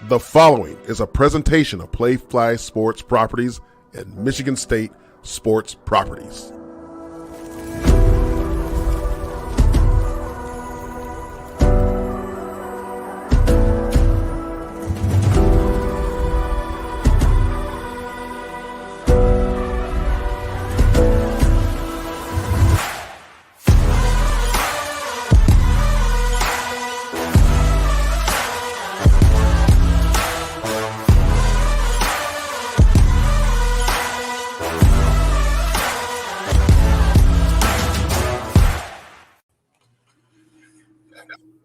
The following is a presentation of Playfly Sports Properties and Michigan State Sports Properties.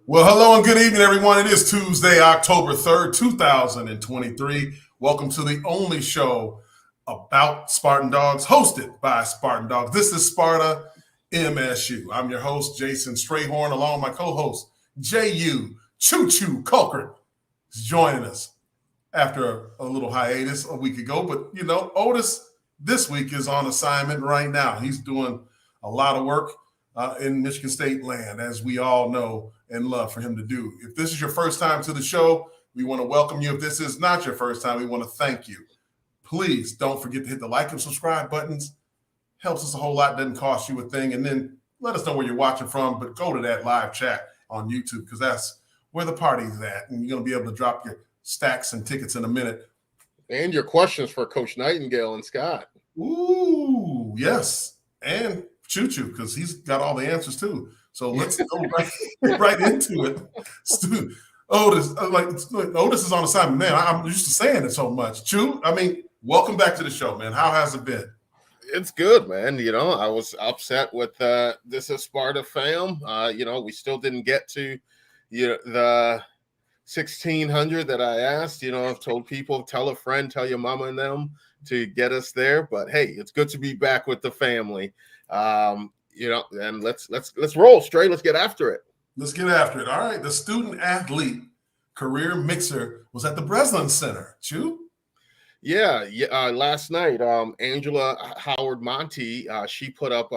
Well, hello and good evening, everyone. It is Tuesday, October 3rd, 2023. Welcome to the only show about Spartan Dawgs, hosted by Spartan Dawgs. This is Sparta MSU. I'm your host, Jason Strayhorn, along with my co-host, Jehuu Jehuu Caulcrick, is joining us after a little hiatus a week ago. But, you know, Otis this week is on assignment right now. He's doing a lot of work in Michigan State land, as we all know and love for him to do. If this is your first time to the show, we want to welcome you. If this is not your first time, we want to thank you. Please don't forget to hit the like and subscribe buttons. Helps us a whole lot, doesn't cost you a thing. And then let us know where you're watching from, but go to that live chat on YouTube because that's where the party's at. And you're going to be able to drop your stacks and tickets in a minute. And your questions for Coach Nightingale and Scott. Ooh, yes. And Choo-Choo, because he's got all the answers too. So let's go right into it. Otis, Otis is on assignment. Man, I'm used to saying it so much. Choo, I mean, welcome back to the show, man. How has it been? It's good, man. You know, I was upset with this is Sparta fam. You know, we still didn't get to the 1,600 that I asked. You know, I've told people, tell a friend, tell your mama and them to get us there. But hey, it's good to be back with the family. You know, and let's roll straight. Let's get after it. Let's get after it. All right. The student athlete career mixer was at the Breslin Center. Chew? Yeah. Last night, Angela Howard Monty, she put up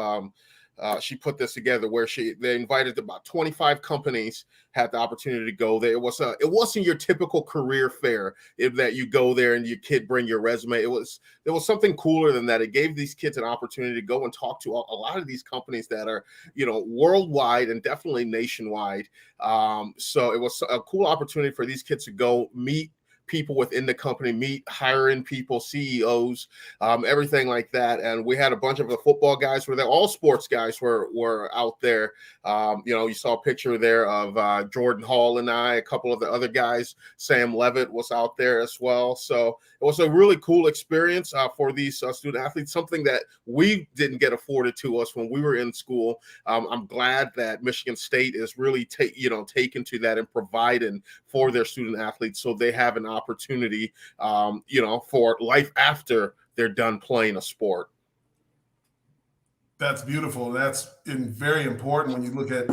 she put this together where they invited about 25 companies, had the opportunity to go there. It wasn't your typical career fair that you go there and your kid bring your resume. It was something cooler than that. It gave these kids an opportunity to go and talk to a lot of these companies that are, you know, worldwide and definitely nationwide. So it was a cool opportunity for these kids to go meet people within the company, meet hiring people, CEOs, everything like that. And we had a bunch of the football guys were there. All sports guys were out there. You know, you saw a picture there of Jordan Hall and I, a couple of the other guys. Sam Levitt was out there as well. So it was a really cool experience for these student athletes, something that we didn't get afforded to us when we were in school. I'm glad that Michigan State is really taken to that and providing for their student athletes so they have an opportunity, you know, for life after they're done playing a sport. That's beautiful. That's very important when you look at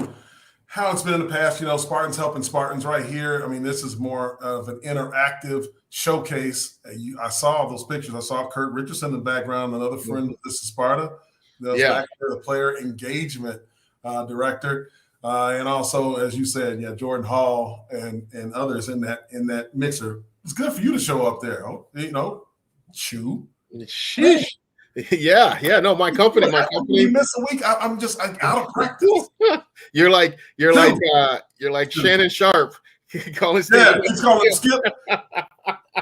how it's been in the past. You know, Spartans helping Spartans right here. I mean, this is more of an interactive showcase. I saw those pictures. I saw Kurt Richardson in the background, another friend of This is Sparta. The player engagement director. And also, as you said, Jordan Hall and others in that mixer. It's good for you to show up there. You know, Chew. Sheesh. Yeah. No, my company. You miss a week. I'm just out of practice. You're like Shannon Sharp. He's calling Skip.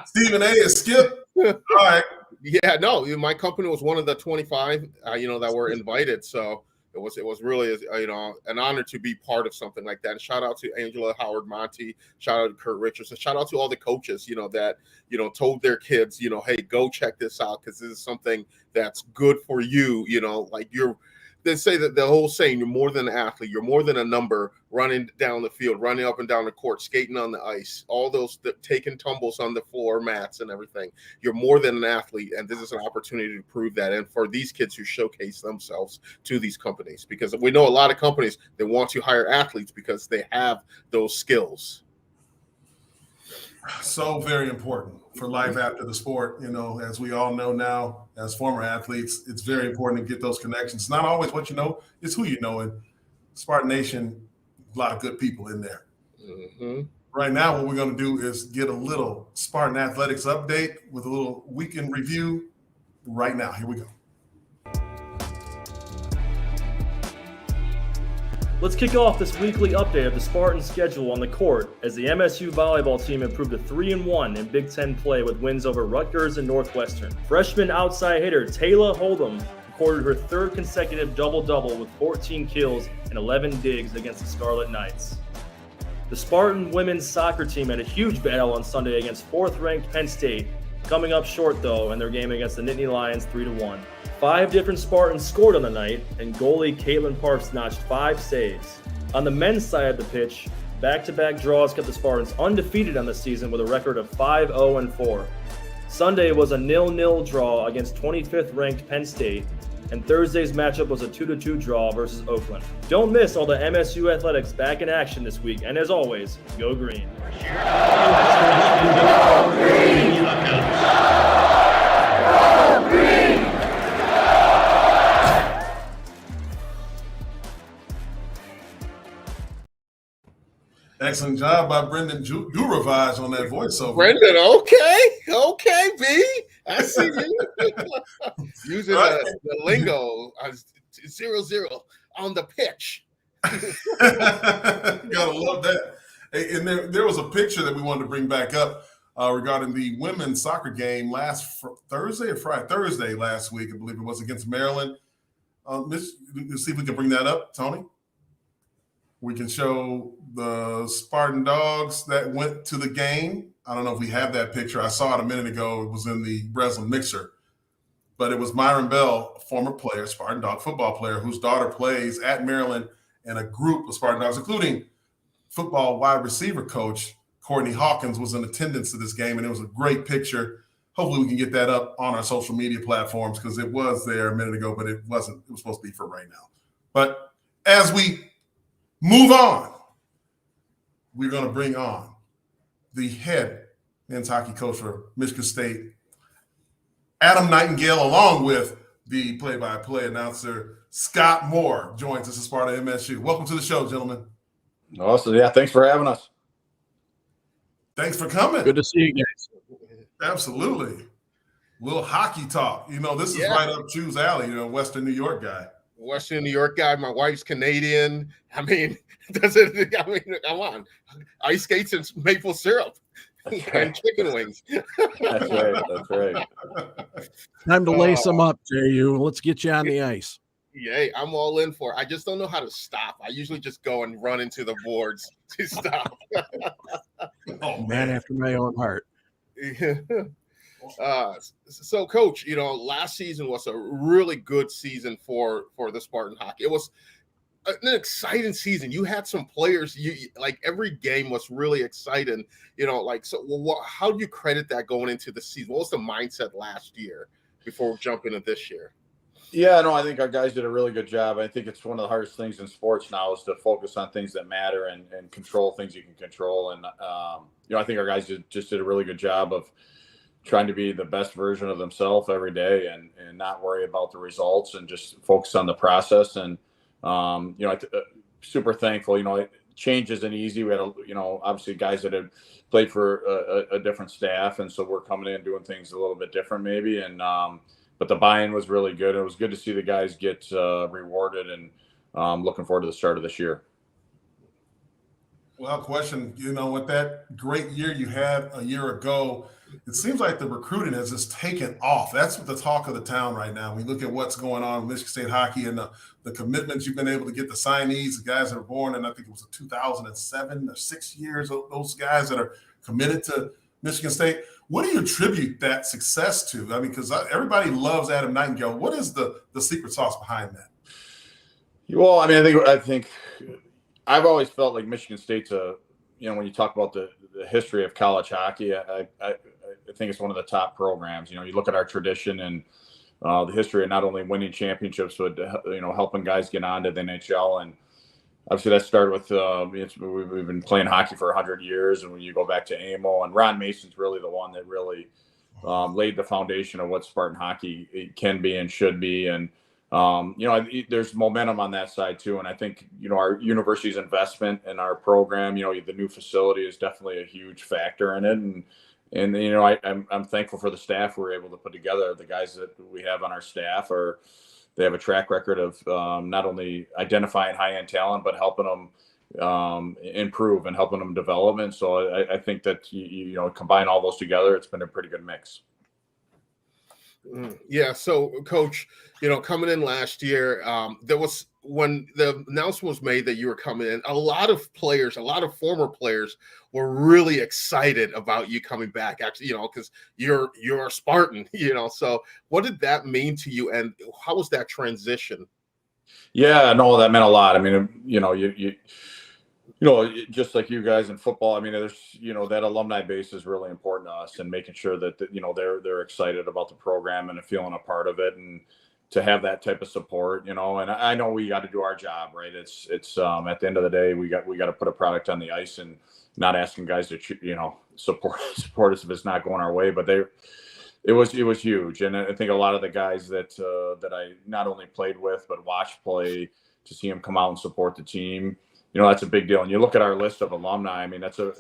Stephen A is Skip. All right. Yeah. No, my company was one of the 25. That were invited. So. It was really, you know, an honor to be part of something like that. And shout out to Angela Howard Monty, shout out to Kurt Richardson, shout out to all the coaches, you know, that, you know, told their kids, you know, hey, go check this out because this is something that's good for you, you know, like they say that the whole saying, you're more than an athlete, you're more than a number running down the field, running up and down the court, skating on the ice, all those taking tumbles on the floor mats and everything. You're more than an athlete, and this is an opportunity to prove that. And for these kids who showcase themselves to these companies, because we know a lot of companies, they want to hire athletes because they have those skills. So very important for life after the sport. You know, as we all know now, as former athletes, it's very important to get those connections. Not always what you know, it's who you know. And Spartan Nation, a lot of good people in there. Mm-hmm. Right now, what we're going to do is get a little Spartan Athletics update with a little weekend review right now. Here we go. Let's kick off this weekly update of the Spartan schedule on the court as the MSU volleyball team improved to 3-1 in Big Ten play with wins over Rutgers and Northwestern. Freshman outside hitter Taylor Hold'em recorded her third consecutive double-double with 14 kills and 11 digs against the Scarlet Knights. The Spartan women's soccer team had a huge battle on Sunday against fourth-ranked Penn State, coming up short though in their game against the Nittany Lions 3-1. 5 different Spartans scored on the night, and goalie Caitlin Parks notched 5 saves. On the men's side of the pitch, back-to-back draws kept the Spartans undefeated on the season with a record of 5-0-4. Sunday was a 0-0 draw against 25th-ranked Penn State, and Thursday's matchup was a 2-2 draw versus Oakland. Don't miss all the MSU Athletics back in action this week, and as always, go green. Excellent job by Brendan Guravage on that voiceover. Brendan, okay, B. I see you. Using the lingo, 0-0 on the pitch. Gotta love that. Hey, and there was a picture that we wanted to bring back up regarding the women's soccer game last Thursday last week, I believe it was, against Maryland. Let's see if we can bring that up, Tony. We can show the Spartan Dawgs that went to the game. I don't know if we have that picture. I saw it a minute ago. It was in the Breslin Mixer. But it was Myron Bell, a former player, Spartan Dawg football player, whose daughter plays at Maryland, and a group of Spartan Dawgs, including football wide receiver coach Courtney Hawkins, was in attendance to this game, and it was a great picture. Hopefully we can get that up on our social media platforms because it was there a minute ago, but it wasn't. It was supposed to be for right now. But as we move on, we're going to bring on the head men's hockey coach for Michigan State, Adam Nightingale, along with the play-by-play announcer, Scott Moore, joins us at Sparta MSU. Welcome to the show, gentlemen. Awesome. Yeah, thanks for having us. Thanks for coming. Good to see you guys. Absolutely. Little hockey talk. This is right up Chu's alley, Western New York guy. Western New York guy. My wife's Canadian. I mean, come on. Ice skates and maple syrup and chicken wings. That's right. Time to lace them up, Jehuu. Let's get you on the ice. Yeah, I'm all in for it. I just don't know how to stop. I usually just go and run into the boards to stop. Oh, Man after my own heart. So, Coach, last season was a really good season for the Spartan hockey. It was an exciting season. You had some players. Every game was really exciting. How do you credit that going into the season? What was the mindset last year before we jump into this year? Yeah, no, I think our guys did a really good job. I think it's one of the hardest things in sports now is to focus on things that matter and control things you can control. And I think our guys just did a really good job of trying to be the best version of themselves every day and not worry about the results and just focus on the process. And, super thankful, change isn't easy. We had, obviously guys that had played for a different staff. And so we're coming in doing things a little bit different maybe. And, but the buy-in was really good. It was good to see the guys get rewarded and looking forward to the start of this year. Well, question, with that great year you had a year ago, it seems like the recruiting has just taken off. That's the talk of the town right now. We look at what's going on with Michigan State hockey and the commitments you've been able to get, the signees, the guys that are born in, I think it was 2007 or 6 years, those guys that are committed to Michigan State. What do you attribute that success to? I mean, because everybody loves Adam Nightingale. What is the secret sauce behind that? Well, I mean, I think I've always felt like Michigan State's when you talk about the history of college hockey, I think it's one of the top programs. You look at our tradition and the history of not only winning championships, but helping guys get onto the NHL. And obviously that started with we've been playing hockey for 100 years. And when you go back to AMO, and Ron Mason's really the one that really laid the foundation of what Spartan hockey can be and should be. And there's momentum on that side too. And I think, our university's investment in our program, the new facility is definitely a huge factor in it. And I'm thankful for the staff we're able to put together. The guys that we have on our staff they have a track record of not only identifying high-end talent, but helping them improve and helping them develop. And so I think that, you combine all those together, it's been a pretty good mix. Yeah. So, Coach, coming in last year, there was, when the announcement was made that you were coming in, a lot of former players were really excited about you coming back. Actually, because you're a Spartan. So what did that mean to you, and how was that transition? Yeah, no, that meant a lot. I mean, just like you guys in football, I mean, there's, that alumni base is really important to us, and making sure that, they're excited about the program and feeling a part of it, and to have that type of support, and I know we got to do our job, right? It's at the end of the day, we got to put a product on the ice, and not asking guys to, support us if it's not going our way, but it was huge. And I think a lot of the guys that I not only played with, but watched play, to see them come out and support the team, that's a big deal. And you look at our list of alumni, I mean, it's a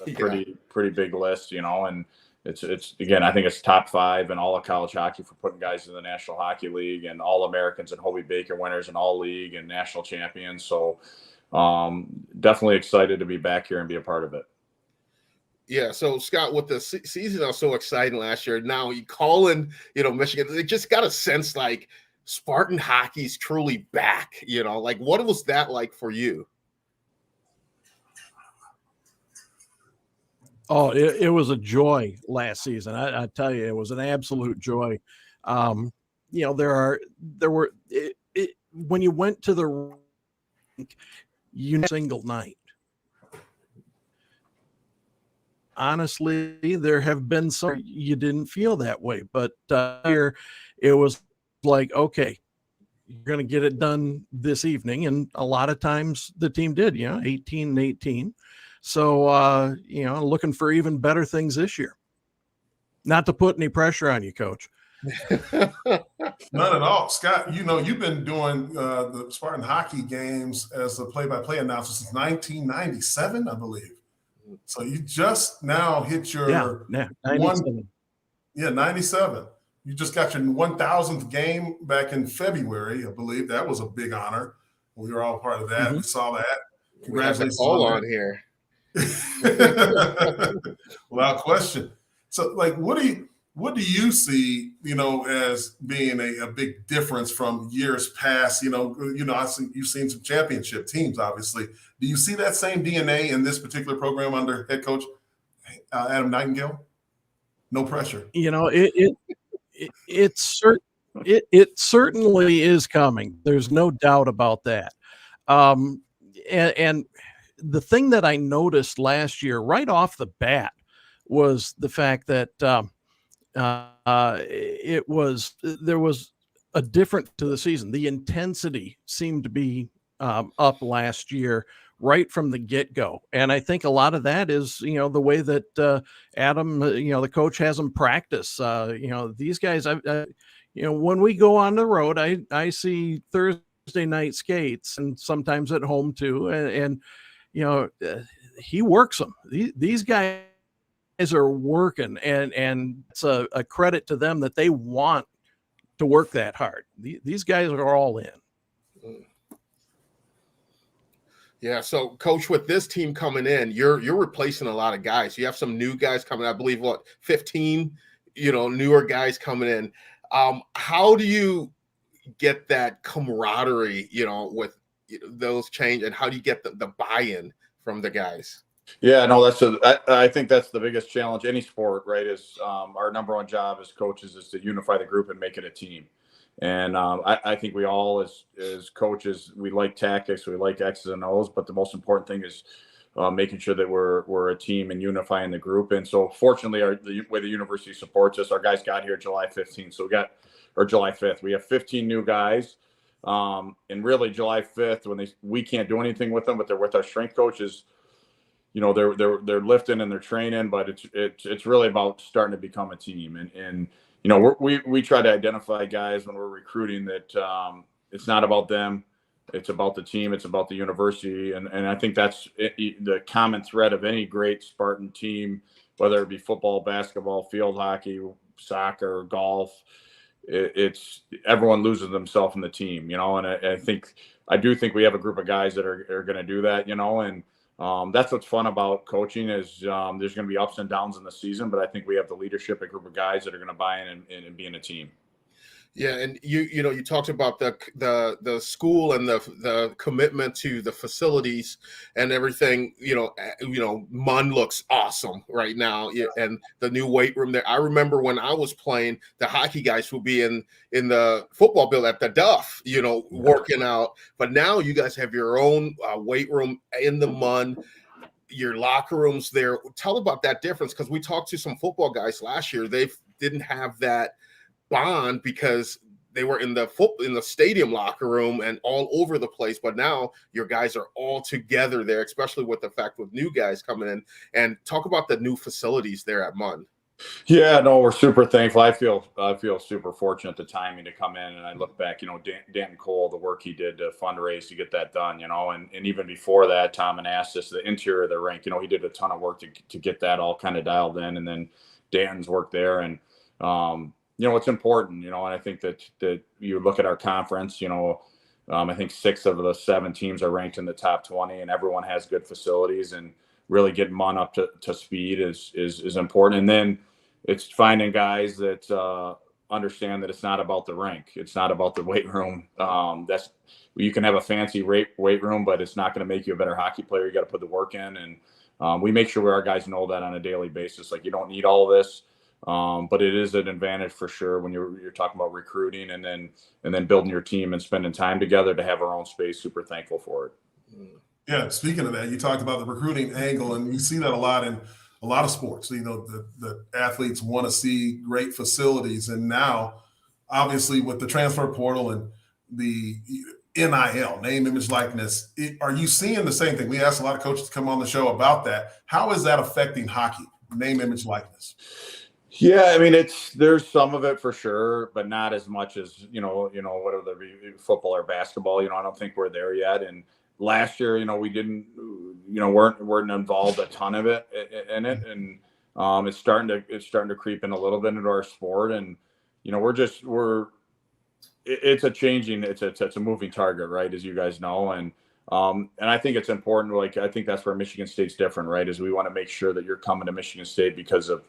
pretty big list, and it's again, I think it's top 5 in all of college hockey for putting guys in the National Hockey League, and all Americans and Hobie Baker winners and all league and national champions. So definitely excited to be back here and be a part of it. Yeah. So, Scott, with the season that was so exciting last year, now you call in, Michigan, they just got a sense like Spartan hockey's truly back, like what was that like for you? Oh, it was a joy last season. I tell you, it was an absolute joy. When you went to the rink, single night. Honestly, there have been some you didn't feel that way, but here it was like, okay, you're going to get it done this evening. And a lot of times the team did, 18-18. So, looking for even better things this year. Not to put any pressure on you, Coach. None at all. Scott, you've been doing the Spartan hockey games as a play-by-play announcer since 1997, I believe. So you just now hit your 97. 97. You just got your 1,000th game back in February, I believe. That was a big honor. We were all part of that. Mm-hmm. We saw that. Congratulations on here. Without question. So, what do you see, as being a big difference from years past? You've seen some championship teams, obviously. Do you see that same DNA in this particular program under head coach Adam Nightingale? No pressure. It certainly is coming. There's no doubt about that. And the thing that I noticed last year right off the bat was the fact that there was a difference to the season. The intensity seemed to be up last year right from the get-go. And I think a lot of that is, the way that Adam, the coach has them practice. These guys, when we go on the road, I see Thursday night skates, and sometimes at home too. And he works them. These guys are working, and it's a credit to them that they want to work that hard. These guys are all in. Yeah. So, Coach, with this team coming in, you're replacing a lot of guys. You have some new guys coming. I believe 15, newer guys coming in. How do you get that camaraderie, with those change, and how do you get the buy-in from the guys? Yeah, no, I think that's the biggest challenge any sport, right? Is our number one job as coaches is to unify the group and make it a team. And I think we all, as coaches, we like tactics, we like X's and O's, but the most important thing is making sure that we're a team and unifying the group. And so, fortunately, the way the university supports us, our guys got here July 15th, or July 5th. We have 15 new guys, and really July 5th, we can't do anything with them, but they're with our strength coaches. They're lifting and they're training, but it's really about starting to become a team. And we try to identify guys when we're recruiting that it's not about them. It's about the team. It's about the university. And I think that's the common thread of any great Spartan team, whether it be football, basketball, field hockey, soccer, golf. It's everyone loses themselves in the team, and I do think we have a group of guys that are going to do that, and that's what's fun about coaching is there's going to be ups and downs in the season, but I think we have the leadership, a group of guys that are going to buy in and be in a team. Yeah, and you talked about the school and the commitment to the facilities and everything. MUN looks awesome right now, and the new weight room there. I remember when I was playing, the hockey guys would be in the football building at the Duff, working out. But now you guys have your own weight room in the MUN. Your locker rooms there. Tell about that difference, because we talked to some football guys last year. They didn't have that bond because they were in the stadium locker room and all over the place, but now your guys are all together there, especially with the fact with new guys coming in. And talk about the new facilities there at MUN. Yeah, no, we're super thankful. I feel super fortunate the timing to come in, and I look back, Danton Cole, the work he did to fundraise to get that done, and even before that, Tom Anastas, the interior of the rink, he did a ton of work to get that all kind of dialed in, and then Danton's work there, and it's important, and I think that you look at our conference, I think 6 of the 7 teams are ranked in the top 20, and everyone has good facilities, and really getting MUN up to speed is important. And then it's finding guys that understand that it's not about the rink. It's not about the weight room. You can have a fancy weight room, but it's not going to make you a better hockey player. You got to put the work in. And we make sure our guys know that on a daily basis. Like, you don't need all of this. But it is an advantage for sure when you're talking about recruiting and then building your team and spending time together to have our own space. Super thankful for it. Yeah, speaking of that, you talked about the recruiting angle, and you see that a lot in a lot of sports. The athletes want to see great facilities, and now, obviously, with the transfer portal and the NIL, name, image, likeness, are you seeing the same thing? We asked a lot of coaches to come on the show about that. How is that affecting hockey, name, image, likeness? Yeah, I mean, there's some of it for sure, but not as much as whatever the football or basketball. I don't think we're there yet. And last year, we didn't, weren't involved a ton of it in it, and it's starting to creep in a little bit into our sport, and it's a moving target, right? As you guys know, and I think it's important. Like, I think that's where Michigan State's different, right? Is we want to make sure that you're coming to Michigan State because of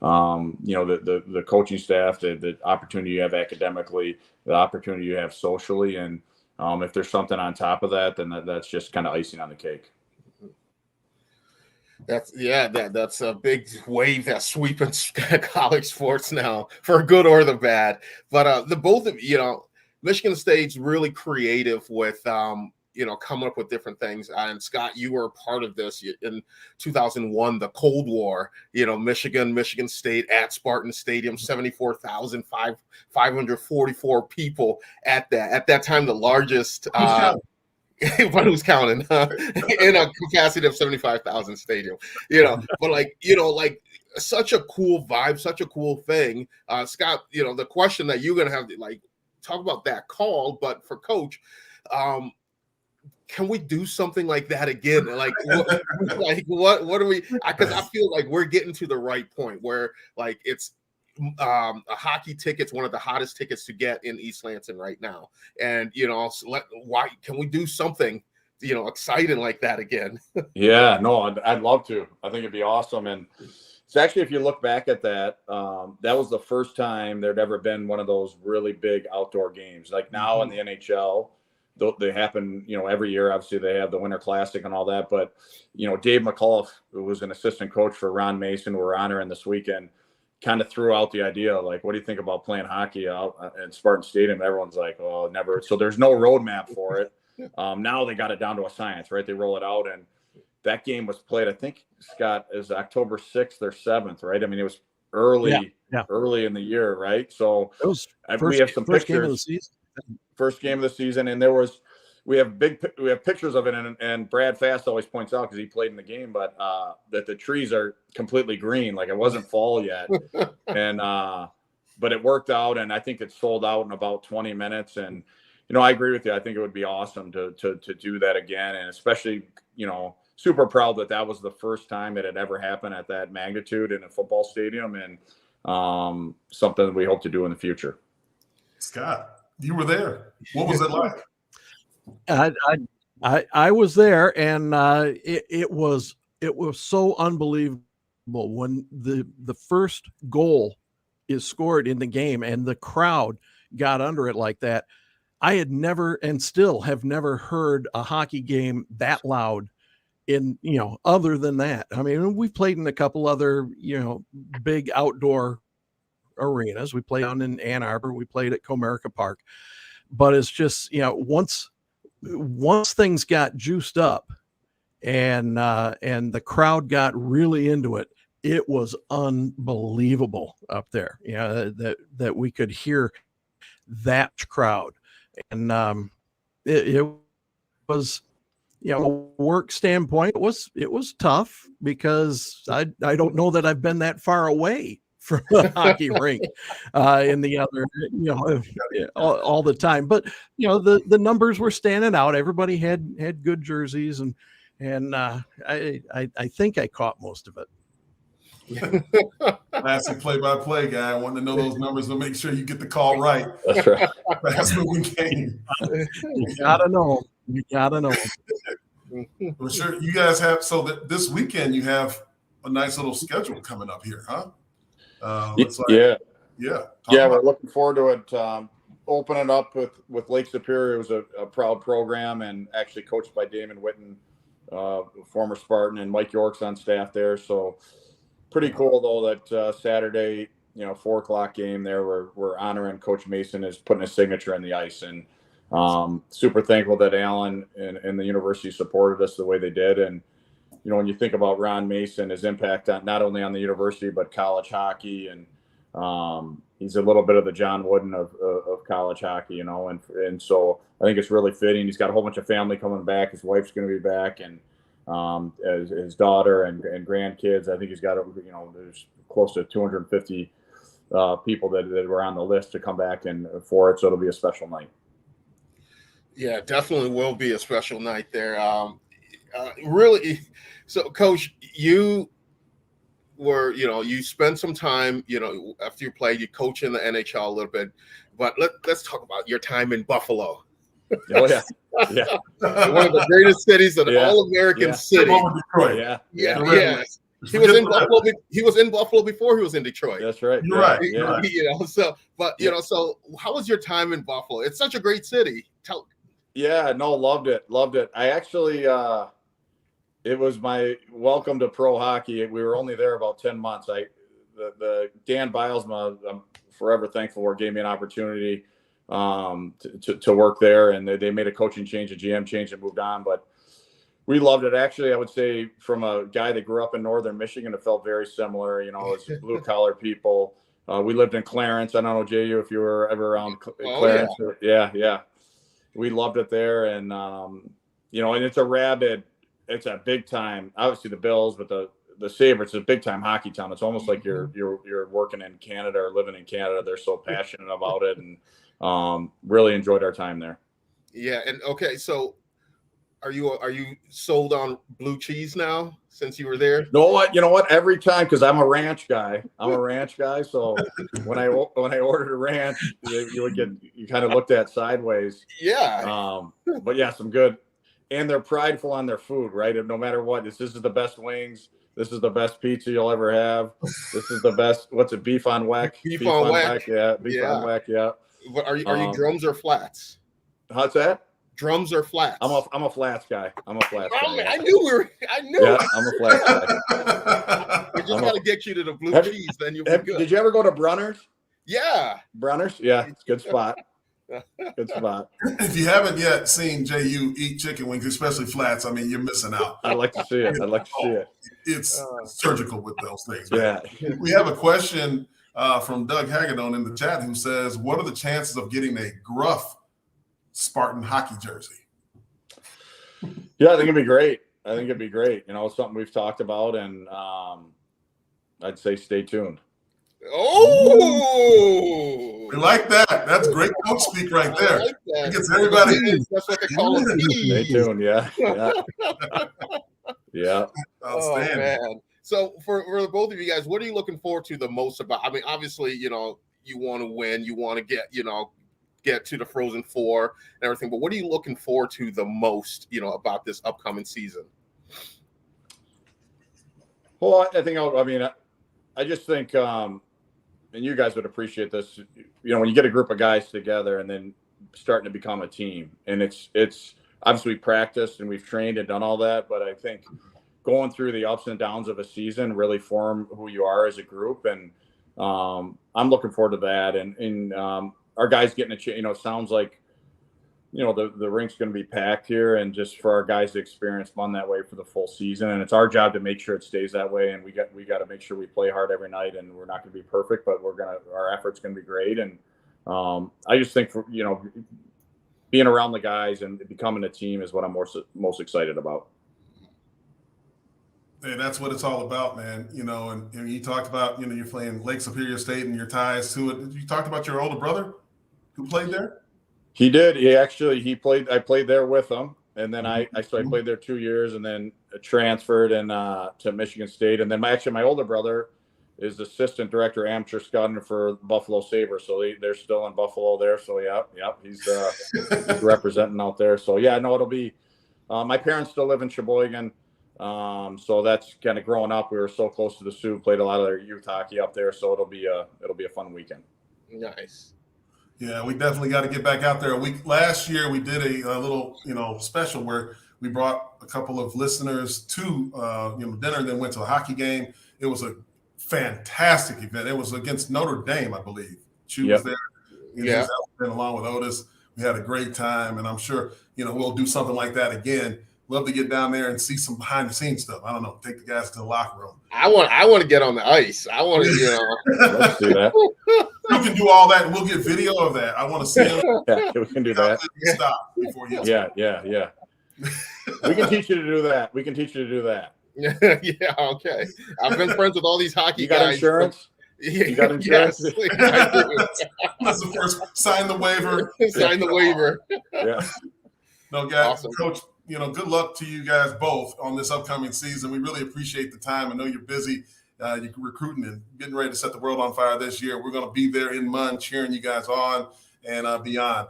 the coaching staff, the opportunity you have academically, the opportunity you have socially, and if there's something on top of that, then that's just kind of icing on the cake. That's a big wave that's sweeping college sports now, for good or the bad. But the both of Michigan State's really creative with coming up with different things. And Scott, you were a part of this in 2001, the Cold War. Michigan State at Spartan Stadium, 74,544 people at that time, the largest. But who's counting? In a capacity of 75,000 stadium, but like such a cool vibe, such a cool thing. Scott, the question that you're going to have to talk about that call, but for Coach, can we do something like that again? What do we, because I feel like we're getting to the right point where it's, a hockey ticket's one of the hottest tickets to get in East Lansing right now, and why can we do something exciting like that again? Yeah, no, I'd love to. I think it'd be awesome. And it's actually, if you look back at that, that was the first time there'd ever been one of those really big outdoor games. Like now in the NHL, they happen every year. Obviously they have the Winter Classic and all that, but Dave McCullough, who was an assistant coach for Ron Mason, who we're honoring this weekend, kind of threw out the idea, like, what do you think about playing hockey out at Spartan Stadium? Everyone's like, oh, never. So there's no roadmap for it. Now they got it down to a science, right? They roll it out, and that game was played, I think, Scott, is October 6th or 7th, right? I mean, it was early in the year, right? So we have some pictures. Game of the season. First game of the season, and we have pictures of it, and Brad Fast always points out, because he played in the game, but that the trees are completely green, like it wasn't fall yet, and but it worked out, and I think it sold out in about 20 minutes. And I agree with you. I think it would be awesome to do that again, and especially super proud that was the first time it had ever happened at that magnitude in a football stadium, and something that we hope to do in the future. Scott, you were there. What was it like? I was there, and it was so unbelievable when the first goal is scored in the game and the crowd got under it like that. I had never, and still have never, heard a hockey game that loud in, other than that. I mean, we've played in a couple other, big outdoor arenas. We played down in Ann Arbor. We played at Comerica Park. But it's just, once things got juiced up and the crowd got really into it, it was unbelievable up there. That we could hear that crowd. And it was, a work standpoint, it was tough because I don't know that I've been that far away from the hockey rink in the other, all the time. But the numbers were standing out. Everybody had good jerseys, and I think I caught most of it. Classic play-by-play guy. I want to know those numbers to make sure you get the call right. That's right. Fast-moving game. You gotta know. Well, sure. You guys have this weekend. You have a nice little schedule coming up here, huh? Yeah. We're We're looking forward to it. Opening up with Lake Superior. It was a proud program, and actually coached by Damon Witten, former Spartan, and Mike York's on staff there. So pretty cool though that Saturday, 4:00 game there, we're honoring Coach Mason is putting a signature on the ice, and super thankful that Alan and the university supported us the way they did. And when you think about Ron Mason, his impact on not only on the university but college hockey, and he's a little bit of the John Wooden of college hockey, and so I think it's really fitting. He's got a whole bunch of family coming back. His wife's going to be back, and his daughter and grandkids. I think he's got there's close to 250 people that were on the list to come back and for it. So it'll be a special night. Yeah, definitely will be a special night there. Really. So, Coach, you were, you spent some time, after you played, you coach in the NHL a little bit, but let's talk about your time in Buffalo. Oh yeah. One of the greatest cities in all-American city. Detroit. Yeah. He was in Buffalo. He was in Buffalo before he was in Detroit. That's right. You're right. Yeah. So how was your time in Buffalo? It's such a great city. Loved it. I actually, it was my welcome to pro hockey. We were only there about 10 months. The Dan Bilesma, I'm forever thankful for, gave me an opportunity to work there, and they made a coaching change, a GM change, and moved on. But we loved it. Actually, I would say from a guy that grew up in northern Michigan, it felt very similar. It's blue collar people. We lived in Clarence. I don't know, Jehuu, if you were ever around Clarence. Yeah. We loved it there, and and it's a big time. Obviously the Bills, but the Sabres, it's a big time hockey town. It's almost like you're working in Canada or living in Canada. They're so passionate about it, and really enjoyed our time there. Yeah, and okay, so are you sold on blue cheese now since you were there? You know what? Every time, because I'm a ranch guy. So when I ordered a ranch, you kind of looked at sideways. Yeah. But yeah, some good, and they're prideful on their food, right? No matter what, this is the best wings. This is the best pizza you'll ever have. This is the best. What's it? Beef on weck. Beef on weck. Yeah. Beef on weck. Yeah. But are you drums or flats? How's that? Drums or flats? I'm a flats guy. I knew. Yeah, I'm a flats guy. We just got to get you to the blue cheese, then you'll be good. Did you ever go to Brunner's? Yeah. Brunner's? Yeah, it's a good spot. Good spot. If you haven't yet seen Jehuu eat chicken wings, especially flats, I mean, you're missing out. I'd like to see it. It's surgical with those things. Yeah. We have a question from Doug Hagedon in the chat who says, what are the chances of getting a gruff Spartan hockey jersey? Yeah, I think it'd be great. It's something we've talked about, and I'd say stay tuned. Oh, We like that. That's great coach speak right there. I like that. It gets everybody in. That's what they call a Stay tease. tuned. Yeah. Yeah. Oh Outstanding. man. So for the both of you guys, what are you looking forward to the most about? I mean, obviously, you want to win, you want to get to the Frozen Four and everything, but what are you looking forward to the most, about this upcoming season? Well, I think, I just think, and you guys would appreciate this, when you get a group of guys together and then starting to become a team, and it's obviously we practiced and we've trained and done all that, but I think going through the ups and downs of a season really form who you are as a group. And I'm looking forward to that. And our guys getting a chance, it sounds like, the rink's going to be packed here, and just for our guys to experience fun that way for the full season. And it's our job to make sure it stays that way. And we got to make sure we play hard every night, and we're not going to be perfect, but our effort's going to be great. And I just think being around the guys and becoming a team is what I'm most excited about. Hey, that's what it's all about, man. And you talked about, you're playing Lake Superior State and your ties to it. You talked about your older brother who played there? He did. He played. I played there with him. And then I played there 2 years and then transferred to Michigan State. And then my older brother is assistant director amateur scouting for Buffalo Sabres. So they're still in Buffalo there. So he's representing out there. So it'll be, my parents still live in Sheboygan. So that's kind of growing up. We were so close to the Sioux, played a lot of their youth hockey up there. So it'll be a fun weekend. Nice. Yeah, we definitely got to get back out there. Last year we did a little, special where we brought a couple of listeners to, dinner and then went to a hockey game. It was a fantastic event. It was against Notre Dame, I believe. She was there. Yeah. Along with Otis. We had a great time, and I'm sure, we'll do something like that again. Love to get down there and see some behind the scenes stuff. I don't know. Take the guys to the locker room. I want to get on the ice. I want to, Let's do that. You can do all that, and we'll get video of that. I want to see them. Yeah, we can do that. Stop before you. Yeah. We can teach you to do that. Yeah. Okay. I've been friends with all these hockey guys. You got insurance? You got insurance? Yes, That's the first. Sign the waiver. Sign the waiver. Yeah. No, guys, Awesome. Coach, good luck to you guys both on this upcoming season. We really appreciate the time. I know you're busy. You're recruiting and getting ready to set the world on fire this year. We're going to be there in Munn cheering you guys on and beyond.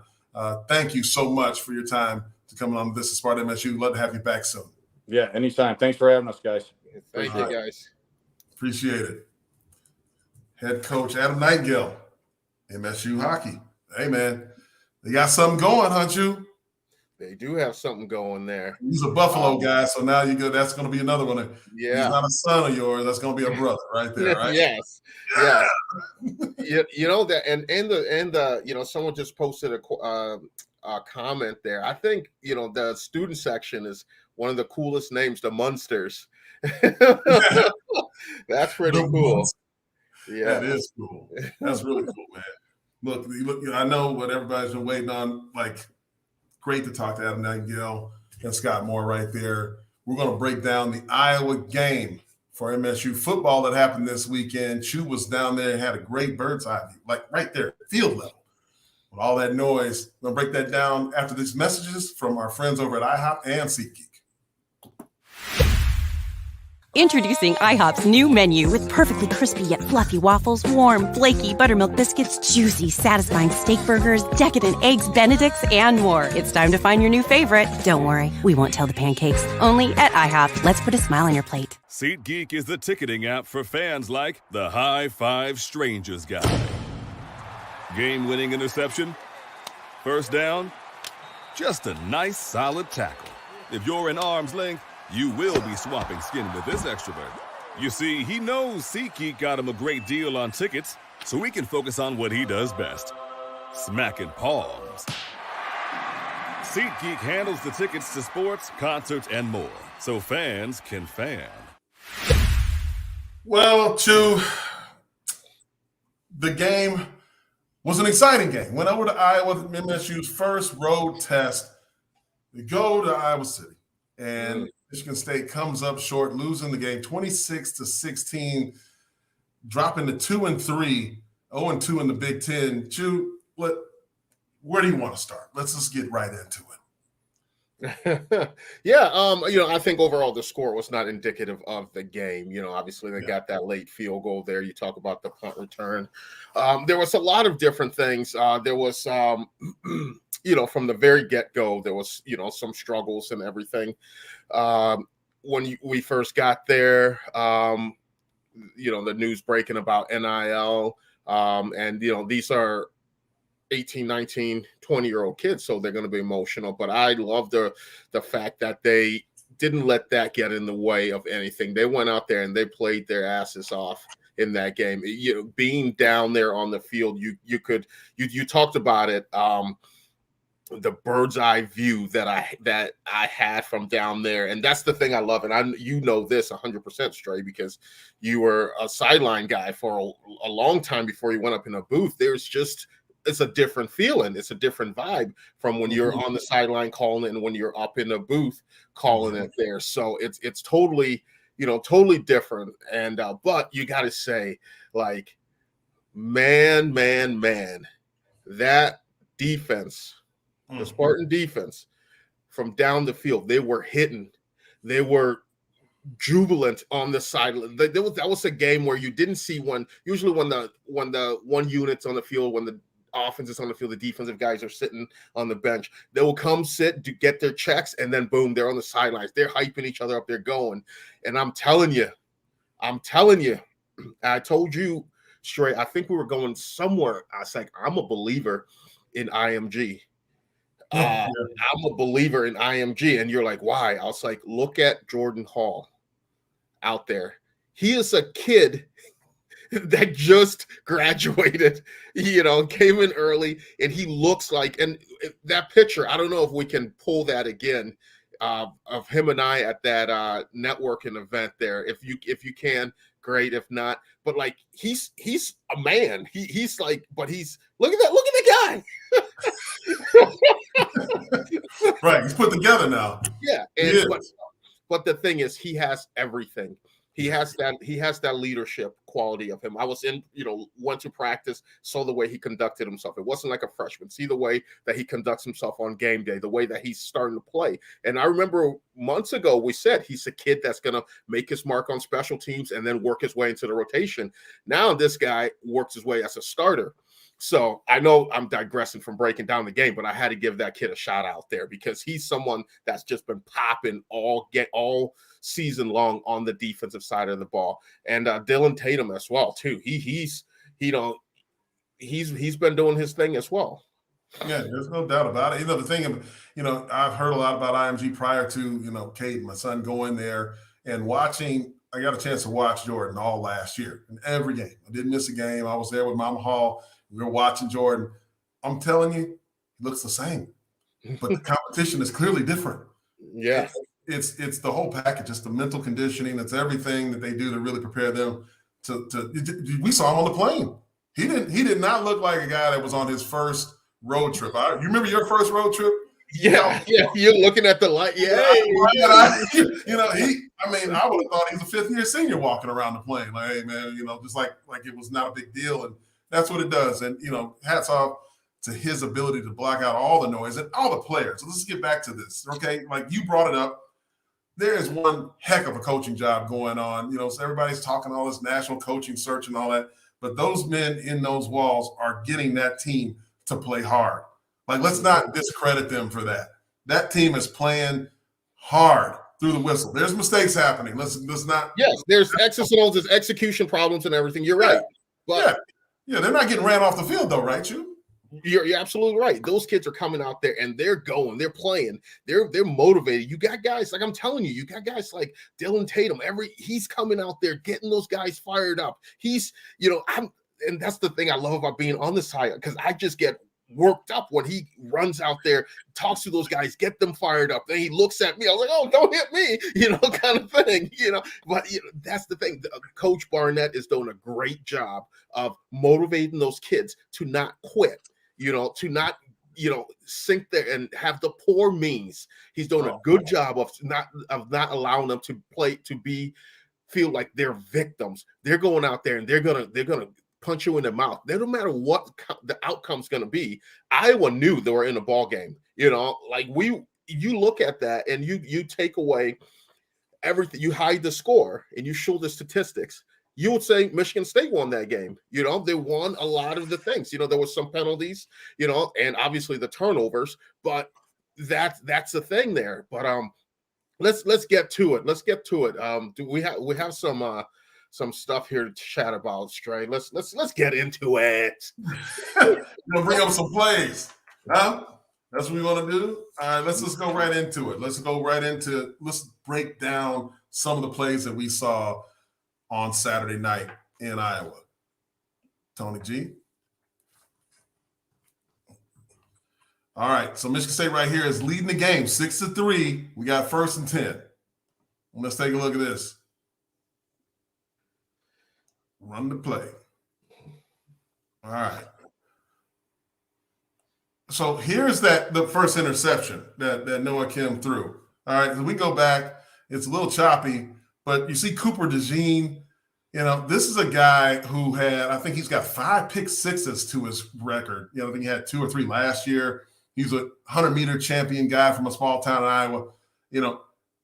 Thank you so much for your time to come on. This is Sparta MSU. Love to have you back soon. Yeah, anytime. Thanks for having us, guys. Thank you, guys. Appreciate it. Head coach Adam Nightingale, MSU Hockey. Hey, man, they got something going, huh, you? They do have something going there. He's a Buffalo guy, so now that's going to be another one. Yeah. He's not a son of yours. That's going to be a brother right there, right? Yes. Yeah. That, and someone just posted a comment there. I think, the student section is one of the coolest names, the Munsters. That's pretty cool. Yeah. That is cool. That's really cool, man. Look, I know what everybody's been waiting on, great to talk to Adam Nightingale and Scott Moore right there. We're going to break down the Iowa game for MSU football that happened this weekend. Chu was down there and had a great bird's eye view, right there, field level. With all that noise, we're going to break that down after these messages from our friends over at IHOP and SeatGeek. Introducing IHOP's new menu with perfectly crispy yet fluffy waffles, warm, flaky buttermilk biscuits, juicy, satisfying steak burgers, decadent eggs Benedicts, and more. It's time to find your new favorite. Don't worry, we won't tell the pancakes. Only at IHOP. Let's put a smile on your plate. SeatGeek is the ticketing app for fans like the High Five Strangers guy. Game-winning interception? First down? Just a nice, solid tackle. If you're in arm's length, you will be swapping skin with this extrovert. You see, he knows SeatGeek got him a great deal on tickets, so he can focus on what he does best, smacking palms. SeatGeek handles the tickets to sports, concerts, and more, so fans can fan. Well, Chu, the game was an exciting game. Went over to Iowa, MSU's first road test. We go to Iowa City, and Michigan State comes up short, losing the game 26-16. dropping to 2-3, 0-2 in the Big Ten. Jehuu, where do you want to start? Let's just get right into it. Yeah, I think overall the score was not indicative of the game. Obviously they got that late field goal there. You talk about the punt return. There was a lot of different things. There was, from the very get-go, there was, some struggles and everything. When we first got there, the news breaking about NIL, and, these are 18, 19, 20-year-old kids, so they're going to be emotional. But I love the fact that they didn't let that get in the way of anything. They went out there and they played their asses off in that game. Being down there on the field, you talked about it, the bird's eye view that I had from down there. And that's the thing I love. And this 100% Stray, because you were a sideline guy for a long time before you went up in a booth. It's a different feeling. It's a different vibe from when you're on the sideline calling it and when you're up in the booth calling it there. So it's totally, totally different. And, but you got to say, like, man, that defense, the Spartan defense from down the field, they were hitting. They were jubilant on the sideline. That was a game where you didn't see one. Usually when the one unit's on the field, when the offense is on the field, the defensive guys are sitting on the bench. They will come sit to get their checks, and then boom, they're on the sidelines. They're hyping each other up. They're going. And I'm telling you, I told you straight, I think we were going somewhere. I was like, I'm a believer in IMG. I'm a believer in IMG. And you're like, why? I was like, look at Jordan Hall out there. He is a kid that just graduated, came in early, and he looks like, and that picture, I don't know if we can pull that again, of him and I at that networking event there. If you can, great. If not, but like he's a man. He's like, but look at the guy. Right, he's put together now. Yeah, but the thing is, he has everything. He has that leadership quality of him. I was went to practice, saw the way he conducted himself. It wasn't like a freshman. See the way that he conducts himself on game day, the way that he's starting to play. And I remember months ago, we said he's a kid that's going to make his mark on special teams and then work his way into the rotation. Now this guy works his way as a starter. So I know I'm digressing from breaking down the game, but I had to give that kid a shout out there because he's someone that's just been popping all season long on the defensive side of the ball. And Dylan Tatum as well too. He's been doing his thing as well. Yeah, there's no doubt about it. The thing, I've heard a lot about IMG prior to, Cade, my son, going there and watching. I got a chance to watch Jordan all last year in every game. I didn't miss a game. I was there with Mama Hall. We were watching Jordan. I'm telling you, he looks the same, but the competition is clearly different. Yeah. It's the whole package. It's the mental conditioning. It's everything that they do to really prepare them to. We saw him on the plane. He did not look like a guy that was on his first road trip. You remember your first road trip? Yeah. You're looking at the light. Yeah. I would have thought he was a 5th year senior walking around the plane. Like, hey man, just like it was not a big deal. And that's what it does. And, hats off to his ability to block out all the noise and all the players. So let's get back to this. Okay. Like you brought it up. There is one heck of a coaching job going on. So everybody's talking all this national coaching search and all that. But those men in those walls are getting that team to play hard. Like, let's not discredit them for that. That team is playing hard through the whistle. There's mistakes happening. Let's not. Yes, there's X's and O's, there's execution problems and everything. You're right. But yeah, they're not getting ran off the field though, right? You're absolutely right. Those kids are coming out there and they're going, they're playing, they're motivated. You got guys, like I'm telling you, guys like Dylan Tatum. He's coming out there getting those guys fired up. He's, and that's the thing I love about being on the side, because I just get worked up when he runs out there, talks to those guys, get them fired up. Then he looks at me. I was like, oh, don't hit me, kind of thing, But that's the thing. Coach Barnett is doing a great job of motivating those kids to not quit, to not, sink there and have the poor means. He's doing a good job of not allowing them to be feel like they're victims. They're going out there and they're gonna punch you in the mouth. They don't matter what the outcome's gonna be. Iowa knew they were in a ball game. Like you look at that and you take away everything. You hide the score and you show the statistics. You would say Michigan State won that game. They won a lot of the things. There was some penalties, and obviously the turnovers, but that's the thing there. But let's get to it. Let's get to it. We have some stuff here to chat about, Stray. Let's get into it. Gonna bring up some plays, huh? That's what we want to do. All right, let's just go right into it. Let's break down some of the plays that we saw on Saturday night in Iowa. Tony G. All right, so Michigan State right here is leading the game 6-3. We got 1st and 10. Let's take a look at this. Run the play. All right. So here's the first interception that Noah Kim threw. All right, as we go back, it's a little choppy, but you see Cooper DeJean. This is a guy who I think he's got 5 pick sixes to his record. I think he had 2 or 3 last year. He's a 100-meter champion guy from a small town in Iowa.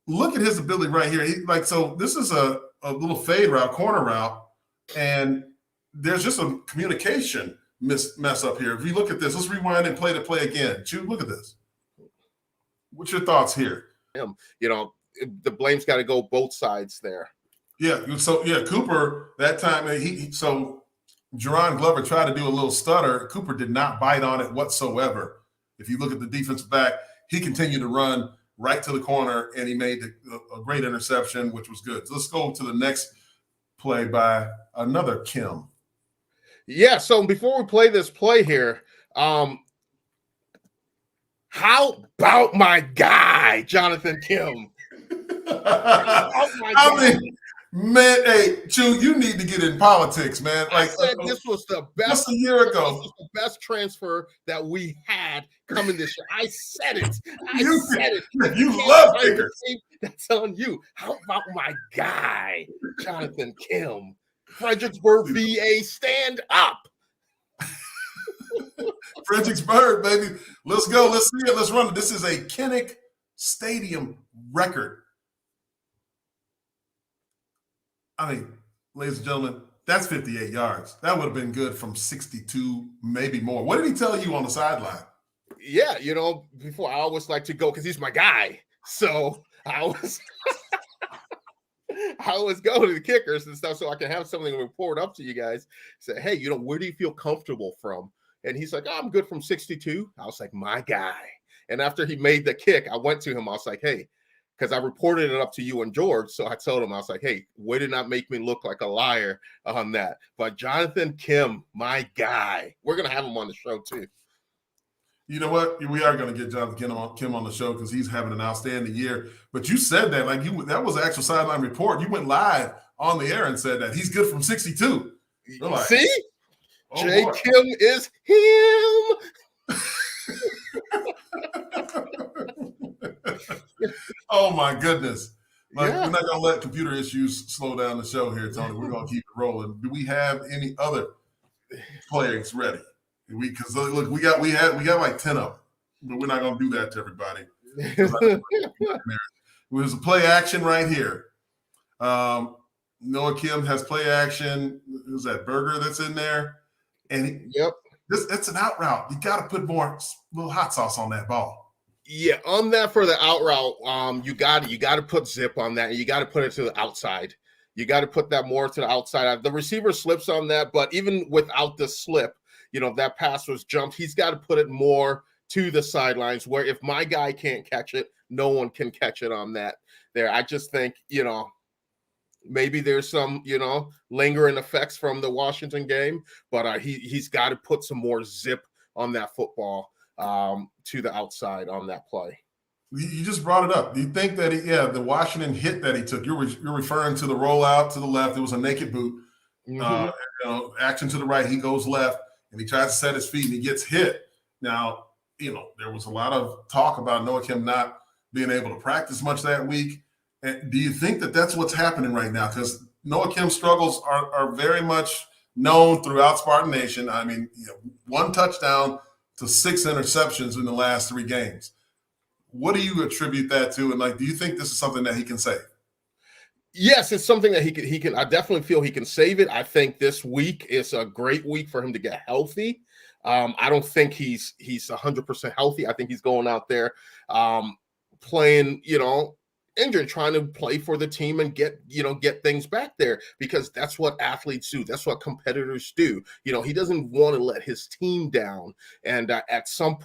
Look at his ability right here. So this is a little fade route, corner route, and there's just a communication mess up here. If you look at this, let's rewind and play the play again. Jude, look at this. What's your thoughts here? The blame's got to go both sides there. Yeah. So Cooper that time Jerron Glover tried to do a little stutter. Cooper did not bite on it whatsoever. If you look at the defensive back, he continued to run right to the corner, and he made a great interception, which was good. So let's go to the next play by another Kim. Yeah, so before we play this play here, how about my guy, Jonathan Kim? Man, hey, Chew, you need to get in politics, man. I said this was the best. Just a year ago. This was the best transfer that we had coming this year. I said it. You love Kickers. That's on you. How about my guy, Jonathan Kim? Fredericksburg, VA, stand up. Fredericksburg, baby. Let's go. Let's see it. Let's run it. This is a Kinnick Stadium record. Ladies and gentlemen, that's 58 yards. That would have been good from 62, maybe more. What did he tell you on the sideline? Yeah, before I always like to go because he's my guy. So I always go to the kickers and stuff so I can have something to report up to you guys. Say, hey, where do you feel comfortable from? And he's like, I'm good from 62. I was like, my guy. And after he made the kick, I went to him. I was like, hey, because I reported it up to you and George. So I told him, I was like, hey, way to not make me look like a liar on that. But Jonathan Kim, my guy, we're going to have him on the show too. You know what? We are going to get Jonathan Kim on the show because he's having an outstanding year. But you said that that was an actual sideline report. You went live on the air and said that he's good from 62. Like, see? Jay boy. Kim is him. Oh my goodness. We're not going to let computer issues slow down the show here, Tony. We're going to keep it rolling. Do we have any other players ready? Because look, we got like 10 of them, but we're not going to do that to everybody. There's a play action right here. Noah Kim has play action. Who's that Berger that's in there? And that's an out route. You got to put more little hot sauce on that ball. Yeah, on that for the out route, you got to put zip on that. And you got to put it to the outside. You got to put that more to the outside. The receiver slips on that, but even without the slip, that pass was jumped. He's got to put it more to the sidelines where if my guy can't catch it, no one can catch it on that there. I just think, maybe there's some, lingering effects from the Washington game, but he's got to put some more zip on that football to the outside on that play. You just brought it up. Do you think that the Washington hit that he took, you're referring to the rollout to the left. It was a naked boot. Mm-hmm. Action to the right, he goes left, and he tries to set his feet, and he gets hit. Now, there was a lot of talk about Noah Kim not being able to practice much that week. And do you think that that's what's happening right now? Because Noah Kim's struggles are very much known throughout Spartan Nation. I mean, 1 touchdown to 6 interceptions in the last 3 games. What do you attribute that to? And do you think this is something that he can save? Yes, it's something that he can. I definitely feel he can save it. I think this week is a great week for him to get healthy. I don't think he's 100% healthy. I think he's going out there playing, injured, trying to play for the team and get things back there, because that's what athletes do. That's what competitors do. He doesn't want to let his team down. And at some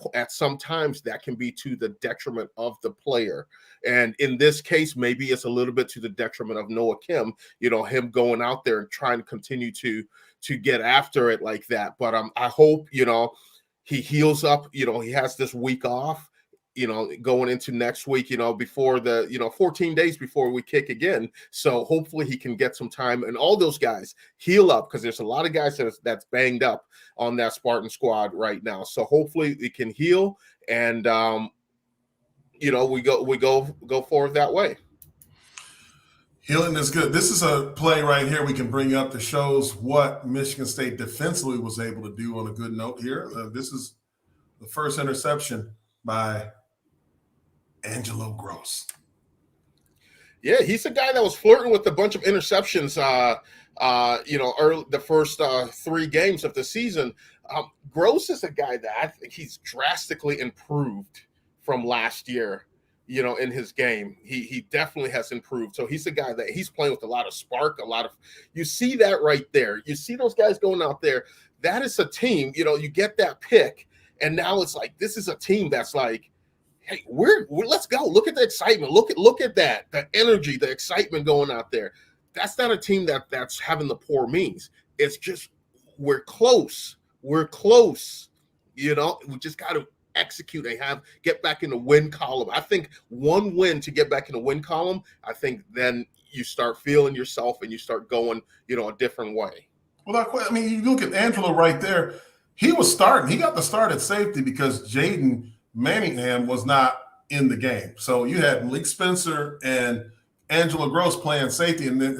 times that can be to the detriment of the player. And in this case, maybe it's a little bit to the detriment of Noah Kim, him going out there and trying to continue to get after it like that. But I hope, he heals up, he has this week off, going into next week, before the, 14 days before we kick again. So hopefully he can get some time, and all those guys heal up, because there's a lot of guys that's banged up on that Spartan squad right now. So hopefully it can heal, and we go forward that way. Healing is good. This is a play right here we can bring up that shows what Michigan State defensively was able to do on a good note here. This is the first interception by Angelo Gross. Yeah, he's a guy that was flirting with a bunch of interceptions, early the first 3 games of the season. Gross is a guy that I think he's drastically improved from last year, in his game. He definitely has improved. So he's a guy that he's playing with a lot of spark, you see that right there. You see those guys going out there. That is a team, you get that pick, and now it's like, this is a team that's like, hey, we're let's go. Look at the excitement. Look at that, the energy, the excitement going out there. That's not a team that's having the poor means. It's just, we're close. We just got to execute and get back in the win column. I think 1 win to get back in the win column, I think then you start feeling yourself and you start going, a different way. Well, you look at Angelo right there. He was starting. He got the start at safety because Jaden Manningham was not in the game. So you had Malik Spencer and Angelo Gross playing safety, and then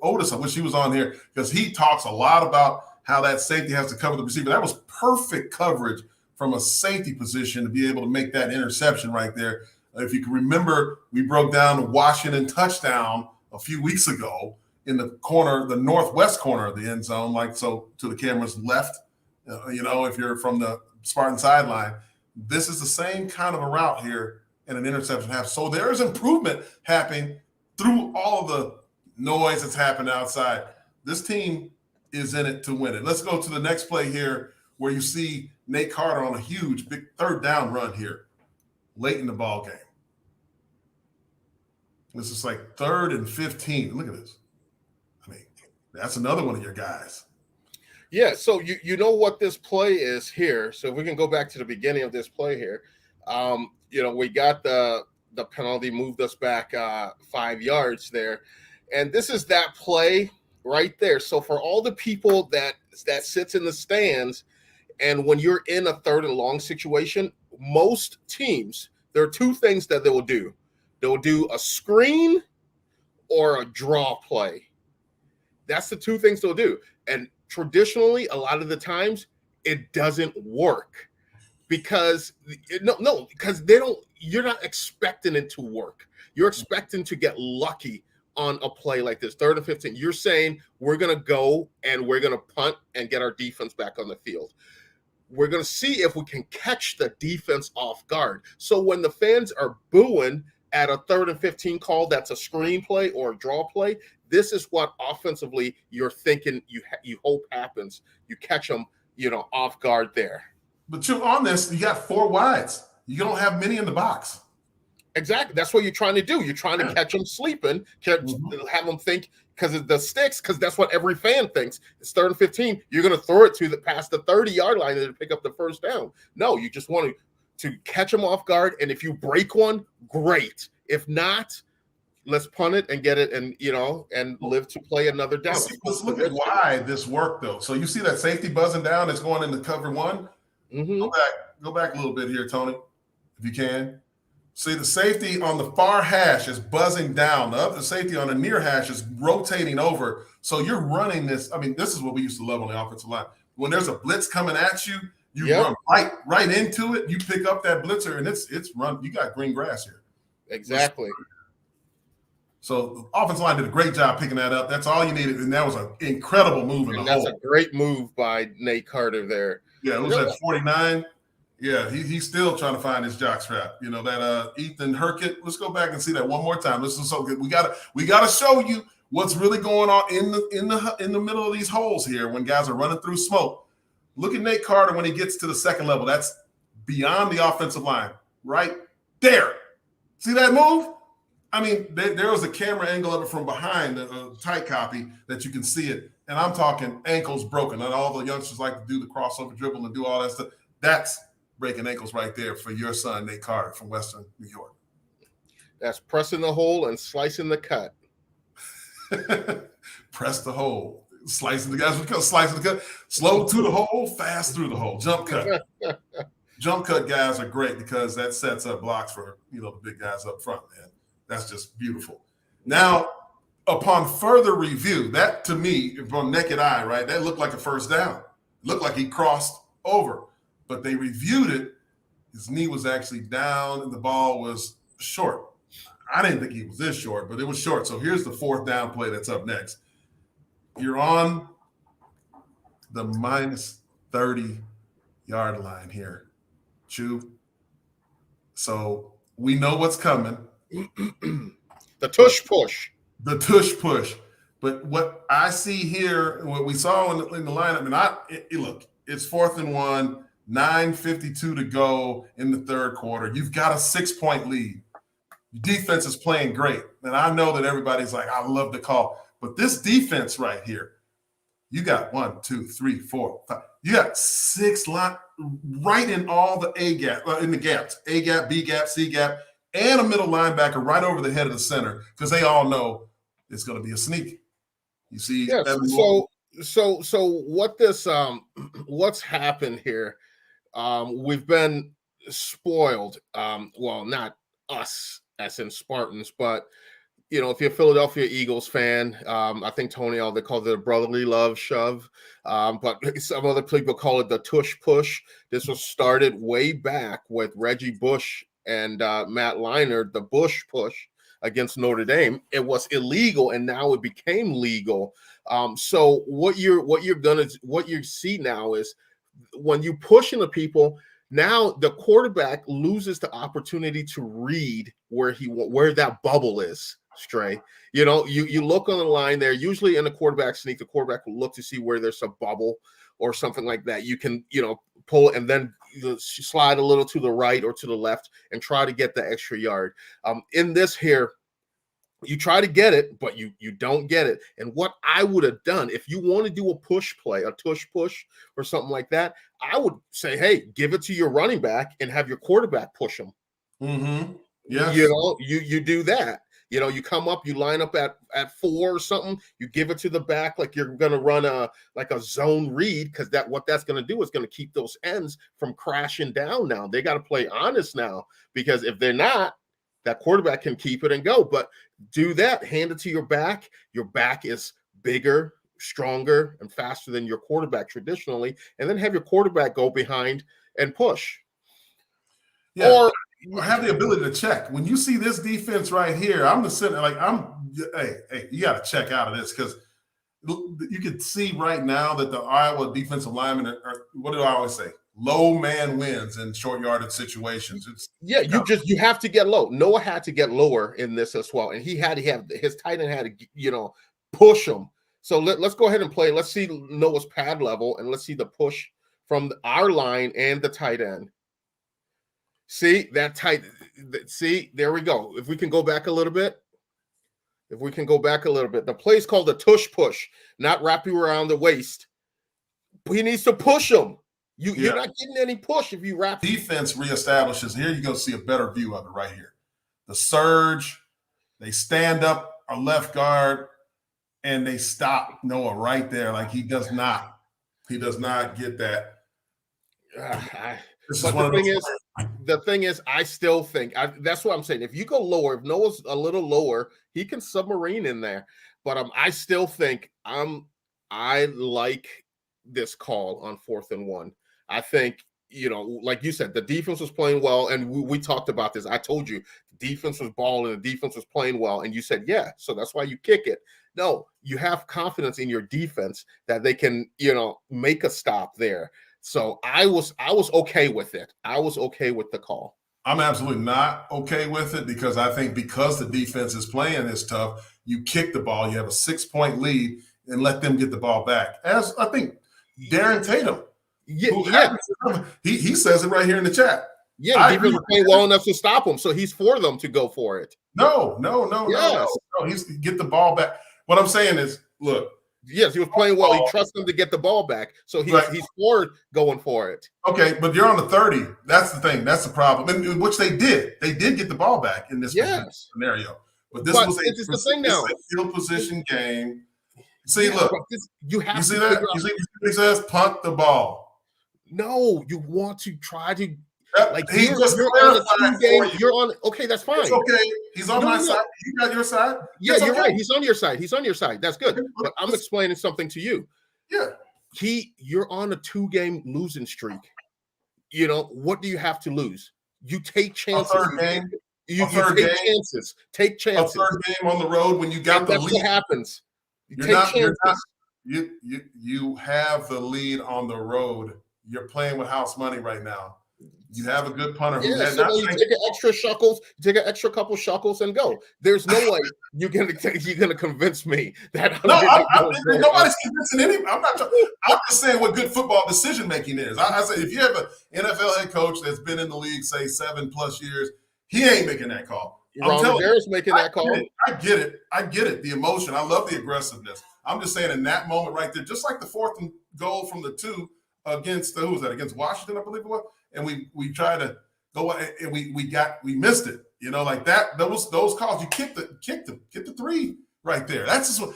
Otis, I wish he was on here, because he talks a lot about how that safety has to cover the receiver. That was perfect coverage from a safety position to be able to make that interception right there. If you can remember, we broke down the Washington touchdown a few weeks ago in the corner, the northwest corner of the end zone, so to the camera's left, if you're from the Spartan sideline. This is the same kind of a route here in an interception half. So there is improvement happening through all of the noise that's happened outside. This team is in it to win it. Let's go to the next play here, where you see Nate Carter on a huge, big 3rd down run here late in the ball game. This is like 3rd and 15. Look at this. That's another one of your guys. Yeah, so you know what this play is here. So if we can go back to the beginning of this play here, we got the penalty, moved us back 5 yards there. And this is that play right there. So for all the people that sits in the stands, and when you're in a 3rd and long situation, most teams, there are 2 things that they will do. They'll do a screen or a draw play. That's the 2 things they'll do. And traditionally, a lot of the times, it doesn't work because you're not expecting it to work. You're expecting to get lucky on a play like this, 3rd and 15. You're saying we're going to go and we're going to punt and get our defense back on the field. We're going to see if we can catch the defense off guard. So when the fans are booing at a 3rd and 15 call, that's a screen play or a draw play, this is what offensively you're thinking you hope happens. You catch them, off guard there. But on this, you got 4 wides. You don't have many in the box. Exactly. That's what you're trying to do. You're trying to catch them sleeping, have them think, because of the sticks, because that's what every fan thinks. It's 3rd and 15. You're going to throw it past the 30-yard line and pick up the 1st down. No, you just want to catch them off guard. And if you break one, great. If not, let's punt it and get it and live to play another down. Let's look at why this worked, though. So you see that safety buzzing down that's going into cover 1? Mm-hmm. Go back a little bit here, Tony, if you can. See, the safety on the far hash is buzzing down. The other safety on the near hash is rotating over. So you're running this. I mean, this is what we used to love on the offensive line. When there's a blitz coming at you, you run right into it. You pick up that blitzer, and it's run. You got green grass here. Exactly. So the offensive line did a great job picking that up. That's all you needed, and that was an incredible move in the hole. That's a great move by Nate Carter there. Yeah, it was at 49. Yeah, he's still trying to find his jock strap. You know, that Ethan Herkett. Let's go back and see that one more time. This is so good. We gotta show you what's really going on in the middle of these holes here when guys are running through smoke. Look at Nate Carter when he gets to the second level. That's beyond the offensive line, right there. See that move? I mean, there was a camera angle of it from behind, a tight copy that you can see it. And I'm talking ankles broken. And all the youngsters like to do the crossover dribble and do all that stuff. That's breaking ankles right there for your son, Nate Carter from Western New York. That's pressing the hole and slicing the cut. Press the hole. Slicing the guys, slicing the cut. Slow to the hole, fast through the hole. Jump cut. Jump cut guys are great because that sets up blocks for, the big guys up front, man. That's just beautiful. Now, upon further review, that to me, from naked eye, right, that looked like a first down. Looked like he crossed over. But they reviewed it. His knee was actually down and the ball was short. I didn't think he was this short, but it was short. So here's the fourth down play that's up next. You're on the minus 30-yard line here, Chew. So we know what's coming. The tush push. The tush push. But what I see here, and what we saw in the lineup, and look, it's 4th and 1, 9:52 to go in the third quarter. You've got a 6-point lead. Defense is playing great. And I know that everybody's like, I love the call. But this defense right here, you got 1, 2, 3, 4, 5. You got 6 line right in all the A gap, in the gaps, A gap, B gap, C gap, and a middle linebacker right over the head of the center because they all know it's going to be a sneak. You see? Yes. So what this what's happened here? We've been spoiled. Well, not us as in Spartans, but if you're a Philadelphia Eagles fan, I think Tony, they call it a brotherly love shove. But some other people call it the tush push. This was started way back with Reggie Bush and Matt Leinart, the Bush push against Notre Dame. It was illegal, and now it became legal. So what you see now is when you push into people, now the quarterback loses the opportunity to read where that bubble is. Stray, you look on the line there. Usually in a quarterback sneak, the quarterback will look to see where there's a bubble or something like that. You can pull and then slide a little to the right or to the left and try to get the extra yard. In this here, you try to get it, but you don't get it. And what I would have done, if you want to do a push play, a tush push or something like that, I would say, hey, give it to your running back and have your quarterback push him. Mm-hmm. Yeah. You do that. You come up, you line up at 4 or something, you give it to the back like you're going to run a zone read, because what that's going to do is going to keep those ends from crashing down now. They got to play honest now, because if they're not, that quarterback can keep it and go. But do that, hand it to your back. Your back is bigger, stronger, and faster than your quarterback traditionally, and then have your quarterback go behind and push. Yeah. Or have the ability to check. When you see this defense right here, I'm just sitting like, hey, you got to check out of this, because you can see right now that the Iowa defensive linemen are, what do I always say? Low man wins in short yardage situations. You have to get low. Noah had to get lower in this as well, and he had to have his tight end had to push him. So let's go ahead and play. Let's see Noah's pad level, and let's see the push from our line and the tight end. See that tight? See, there we go. If we can go back a little bit. The play's called a tush push, not wrap you around the waist. He needs to push him. You're not getting any push if you wrap. Defense reestablishes. Here you go see a better view of it right here. The surge, they stand up a left guard, and they stop Noah right there. Like he does not get that. But the thing is, the thing is, I still think that's what I'm saying. If you go lower, if Noah's a little lower, he can submarine in there. But I still think I like this call on 4th and 1. I think, like you said, the defense was playing well, and we talked about this. I told you the defense was balling, the defense was playing well, and you said, yeah, so that's why you kick it. No, you have confidence in your defense that they can, make a stop there. So I was okay with it. I was okay with the call. I'm absolutely not okay with it because I think because the defense is playing this tough, you kick the ball, you have a 6-point lead, and let them get the ball back. As I think Darren Tatum, he says it right here in the chat. Yeah, the defense is playing well enough to stop him, so he's for them to go for it. No. He's get the ball back. What I'm saying is, look. Yes, he was playing well. He trusts them to get the ball back, so he's for going for it. Okay, but you're on the 30. That's the thing. That's the problem. And which they did. They did get the ball back in this scenario. But this was the thing now. A field position game. See, look. You see that? You see he says punt the ball. No, you want to try to. Like he just you're on a 2 game. You're on. Okay, that's fine. It's okay. He's on my side. You got your side. Yeah, you're right. He's on your side. He's on your side. That's good. But I'm explaining something to you. Yeah. You're on a 2-game losing streak. What do you have to lose? You take chances. A third game. You take chances. Take chances. A third game on the road when you got the lead. That's what happens. You have the lead on the road. You're playing with house money right now. You have a good punter. You take an extra shuckles, take an extra couple shuckles, and go. There's no way you're gonna convince me that. Nobody's convincing anybody. I'm just saying what good football decision making is. I say if you have an NFL head coach that's been in the league, say 7+ years, he ain't making that call. Ron Rivera's making that call. I get it. The emotion. I love the aggressiveness. I'm just saying in that moment right there, just like the 4th and goal from the 2 against who was that? Against Washington, I believe it was. And we tried to go and we missed it. Like that. Those calls. You get the 3 right there. That's just what.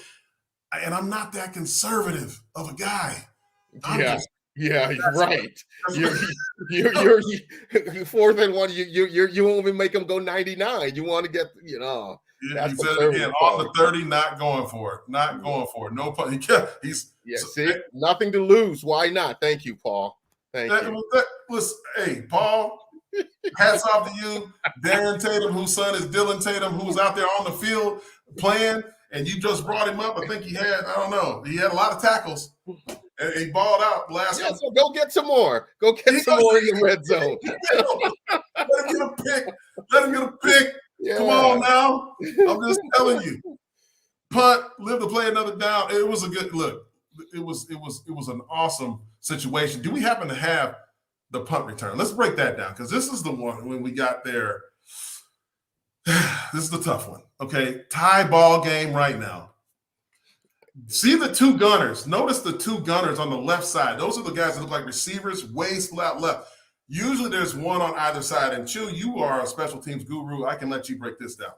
And I'm not that conservative of a guy. You're right. You're 4th and 1. You won't even make them go 99. You want to get Yeah, he said it again. On the 30, not going for it. Not going for it. No pun. See, nothing to lose. Why not? Thank you, Paul. Thank you. Listen, hey, Paul, hats off to you. Darren Tatum, whose son is Dylan Tatum, who's out there on the field playing, and you just brought him up. I think he had a lot of tackles. And he balled out last week. So go get some more. Go get some more in the red zone. Let him get a pick. Yeah. Come on now. I'm just telling you. Punt, live to play another down. It was a good look. It was an awesome situation. Do we happen to have the punt return? Let's break that down because this is the one when we got there. This is the tough one. Okay, tie ball game right now. See the 2 gunners. Notice the 2 gunners on the left side. Those are the guys that look like receivers, way out left. Usually there's one on either side. And Chew, you are a special teams guru. I can let you break this down.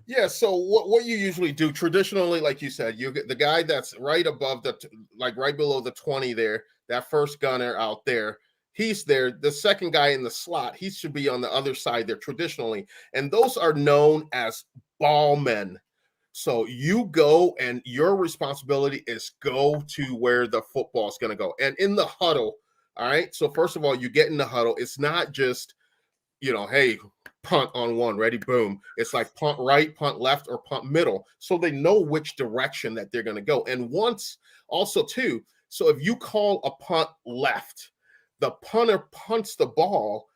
Yeah, so what you usually do traditionally, like you said, you get the guy that's right above right below the 20 there, that first gunner out there, he's there. The second guy in the slot, he should be on the other side there traditionally. And those are known as ball men. So you go and your responsibility is go to where the football is going to go. And in the huddle, all right, so first of all, you get in the huddle. It's not just, hey, punt on 1, ready, boom. It's like punt right, punt left, or punt middle. So they know which direction that they're going to go. And once also too, so if you call a punt left, the punter punts the ball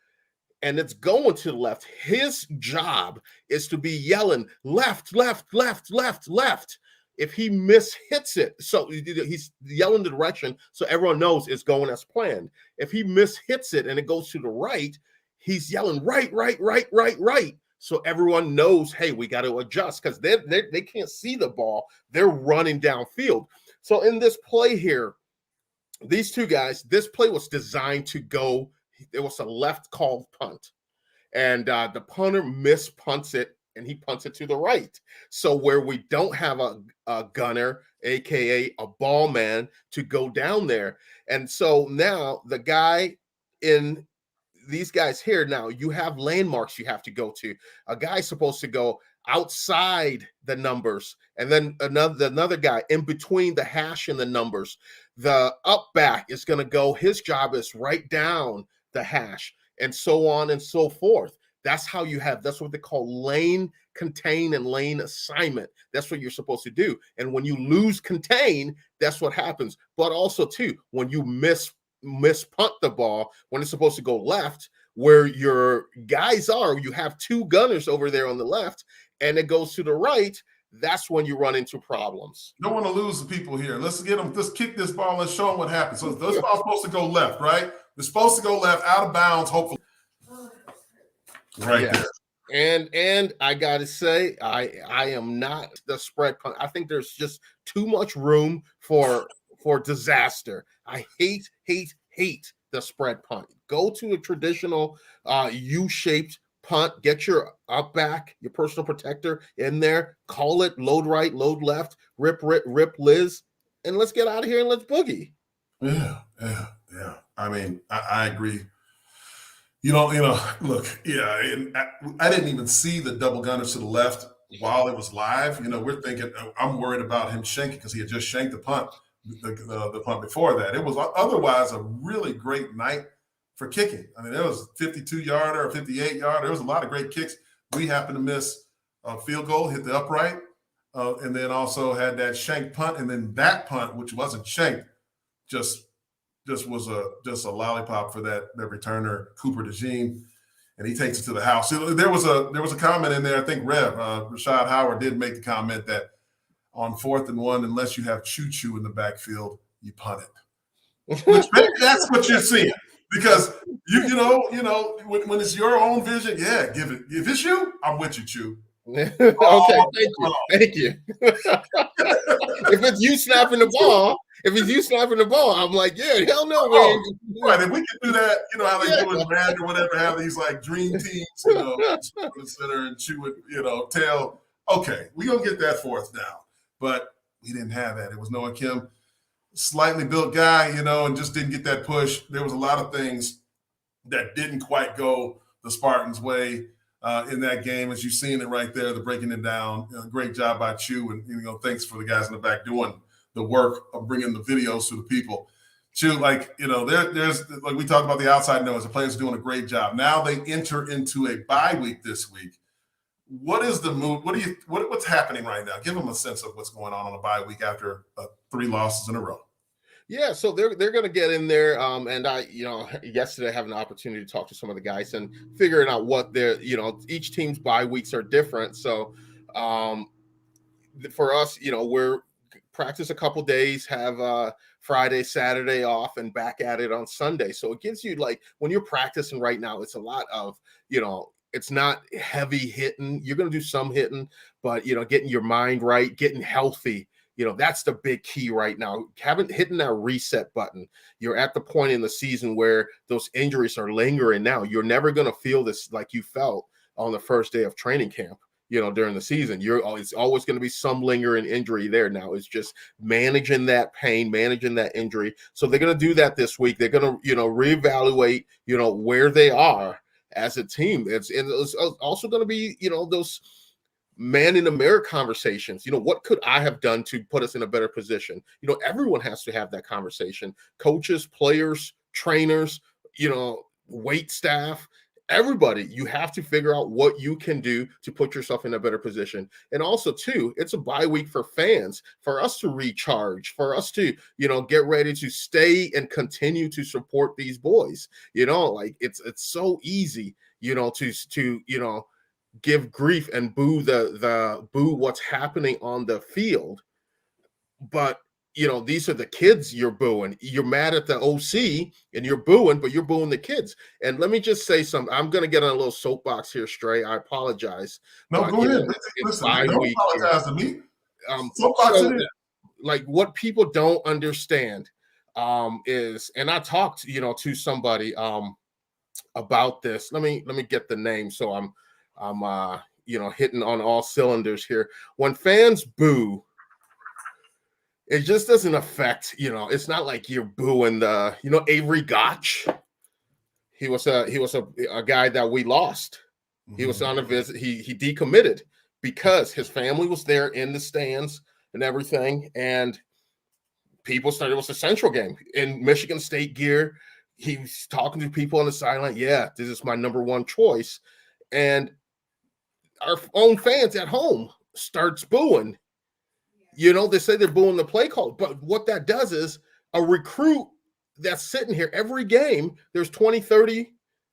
and it's going to the left. His job is to be yelling left, left, left, left, left. If he mishits it, so he's yelling the direction so everyone knows it's going as planned. If he mishits it and it goes to the right, he's yelling right, right, right, right, right. So everyone knows, hey, we got to adjust because they can't see the ball. They're running downfield. So in this play here, these 2 guys, this play was designed to go. It was a left called punt. And the punter mispunts it, and he punts it to the right. So where we don't have a gunner, a.k.a. a ball man, to go down there. And so now the guy in these guys here, now you have landmarks you have to go to. A guy's supposed to go outside the numbers, and then another guy in between the hash and the numbers. The up back is going to go, his job is right down the hash, and so on and so forth. That's how you have, that's what they call lane contain and lane assignment. That's what you're supposed to do. And when you lose contain, that's what happens. But also too, when you miss punt the ball, when it's supposed to go left, where your guys are, you have two gunners over there on the left, and it goes to the right, that's when you run into problems. Don't want to lose the people here. Let's get them, let's kick this ball and show them what happens. So this ball's supposed to go left, right? It's supposed to go left, out of bounds, hopefully. Right there. And I gotta say, I am not the spread punt. I think there's just too much room for disaster. I hate the spread punt. Go to a traditional U-shaped punt. Get your up back, your personal protector in there. Call it load right, load left, rip Liz, and let's get out of here and let's boogie. Yeah. I mean, I agree. Look, I didn't even see the double gunners to the left while it was live. We're thinking, I'm worried about him shanking because he had just shanked the punt, the punt before that. It was otherwise a really great night for kicking. I mean, there was a 52-yarder, a 58-yarder. There was a lot of great kicks. We happened to miss a field goal, hit the upright, and then also had that shanked punt, and then that punt, which wasn't shanked, just was a lollipop for that returner, Cooper DeJean, and he takes it to the house. There was a comment in there. I think Rashad Howard did make the comment that on 4th and 1, unless you have Choo-Choo in the backfield, you punt it. Which maybe that's what you're seeing, because you know when it's your own vision, yeah, give it. If it's you, I'm with you, Choo. Okay, thank you. If it's you snapping the ball, I'm like, yeah, hell no. Right, if we can do that, how they do in Rand or whatever, have these like dream teams, the center and Chew it, tail. Okay, we gonna get that 4th down, but we didn't have that. It was Noah Kim, slightly built guy, and just didn't get that push. There was a lot of things that didn't quite go the Spartans' way in that game, as you've seen it right there, the breaking it down. Great job by Chew, and thanks for the guys in the back doing the work of bringing the videos to the people. Chew, there's like we talked about the outside noise. The players are doing a great job. Now they enter into a bye week this week. What is the move? What's happening right now? Give them a sense of what's going on a bye week after 3 losses in a row. Yeah, so they're going to get in there, and I, yesterday I have an opportunity to talk to some of the guys and figuring out what their, each team's bye weeks are different. So for us, we're practice a couple days, have Friday, Saturday off, and back at it on Sunday. So it gives you, like, when you're practicing right now, it's a lot of, it's not heavy hitting. You're going to do some hitting, but, getting your mind right, getting healthy. That's the big key right now. Hitting that reset button. You're at the point in the season where those injuries are lingering now. You're never going to feel this like you felt on the first day of training camp, during the season. It's always going to be some lingering injury there. Now it's just managing that pain, managing that injury. So they're going to do that this week. They're going to, reevaluate, where they are as a team. It's also going to be, those man in the mirror conversations. What could I have done to put us in a better position? Everyone has to have that conversation. Coaches, players, trainers, wait staff, everybody. You have to figure out what you can do to put yourself in a better position. And also too, it's a bye week for fans, for us to recharge, for us to, get ready to stay and continue to support these boys. It's so easy, to give grief and boo boo what's happening on the field, but these are the kids you're booing. You're mad at the OC and you're booing, but you're booing the kids. And let me just say something. I'm going to get on a little soapbox here, Stray. I apologize. No, but, go ahead. It's Listen, don't apologize to me. Like, what people don't understand is, and I talked, to somebody about this. Let me get the name so I'm hitting on all cylinders here. When fans boo, it just doesn't affect, it's not like you're booing the, Avery Gotch. He was a guy that we lost. He was on a visit. He decommitted because his family was there in the stands and everything. And people started, it was a Central game in Michigan State gear. He was talking to people on the sideline. Yeah, this is my number one choice. And our own fans at home starts booing. You know, they say they're booing the play call. But what that does is a recruit that's sitting here every game, there's 20, 30,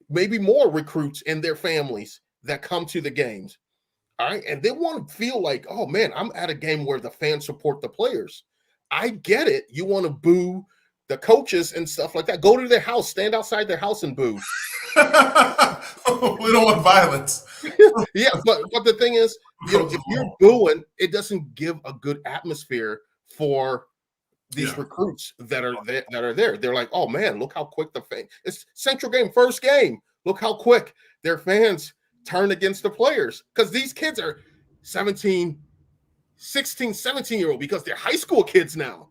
maybe more recruits and their families that come to the games. All right. And they want to feel like, oh man, I'm at a game where the fans support the players. I get it. You want to boo the coaches and stuff like that. Go to their house, stand outside their house and boo. We don't want violence. Yeah, but the thing is, you know, if you're booing, it doesn't give a good atmosphere for these recruits that are there. They're like, oh man, look how quick the fan. It's Central game, first game. Look how quick their fans turn against the players, because these kids are 16, 17-year-old, because they're high school kids now.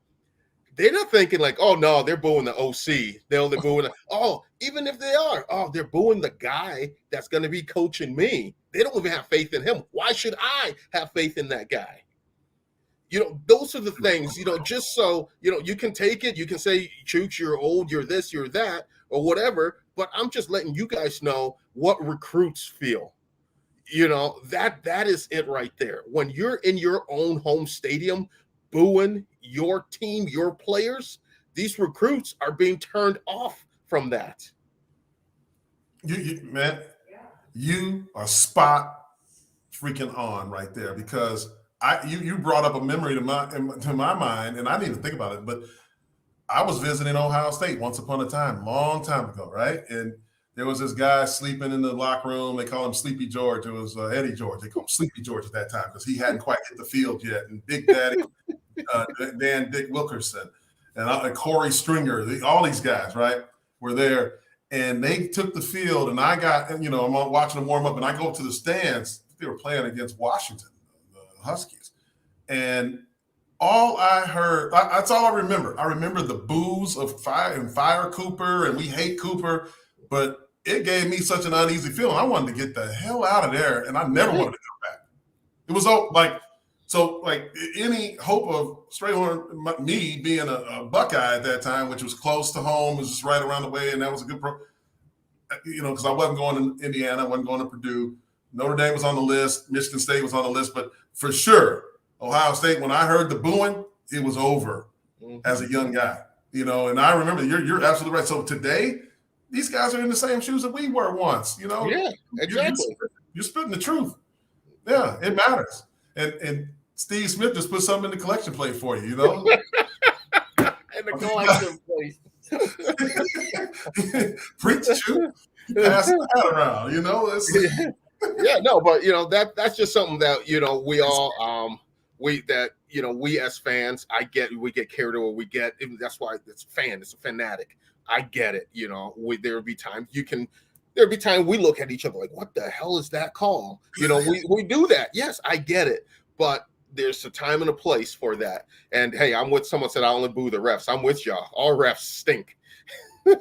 They're not thinking like, oh no, they're booing the OC. They're booing even if they are, they're booing the guy that's going to be coaching me. They don't even have faith in him. Why should I have faith in that guy? You know, those are the things, you know, just so, you know, you can take it. You can say, Chooch, you're old, you're this, you're that, or whatever. But I'm just letting you guys know what recruits feel. You know, that is it right there. When you're in your own home stadium booing your team, your players, these recruits are being turned off from that. Man, you are spot freaking on right there, because you brought up a memory to my mind, and I didn't even think about it, but I was visiting Ohio State once upon a time, long time ago, right? And there was this guy sleeping in the locker room. They call him Sleepy George. It was Eddie George. They called him Sleepy George at that time because he hadn't quite hit the field yet. And Big Daddy, Dan Dick Wilkerson, and Corey Stringer, all these guys, right, were there. And they took the field, and I got, you know, I'm watching them warm up, and I go to the stands. They were playing against Washington, the Huskies. And all I heard, that's all I remember. I remember the boos of fire Cooper, and we hate Cooper, but it gave me such an uneasy feeling. I wanted to get the hell out of there, and I never wanted to come back. It was like any hope of Strayhorn, me being a Buckeye at that time, which was close to home, was just right around the way, and that was a good you know, because I wasn't going to Indiana, I wasn't going to Purdue. Notre Dame was on the list, Michigan State was on the list, but for sure, Ohio State, when I heard the booing, it was over as a young guy, you know. And I remember, you're absolutely right. So today, these guys are in the same shoes that we were once, you know. Yeah, exactly. You're spitting the truth. Yeah, it matters. And Steve Smith just put something in the collection plate for you, you know. In the collection plate. Preach the truth. Pass that around, you know. Yeah, no, but you know, that's just something that, you know, we all we as fans, we get carried away. That's why it's a fanatic. I get it. You know, there'll be times we look at each other like, what the hell is that call? You know, we do that. Yes, I get it. But there's a time and a place for that. And hey, I'm with someone said I only boo the refs. I'm with y'all. All refs stink. They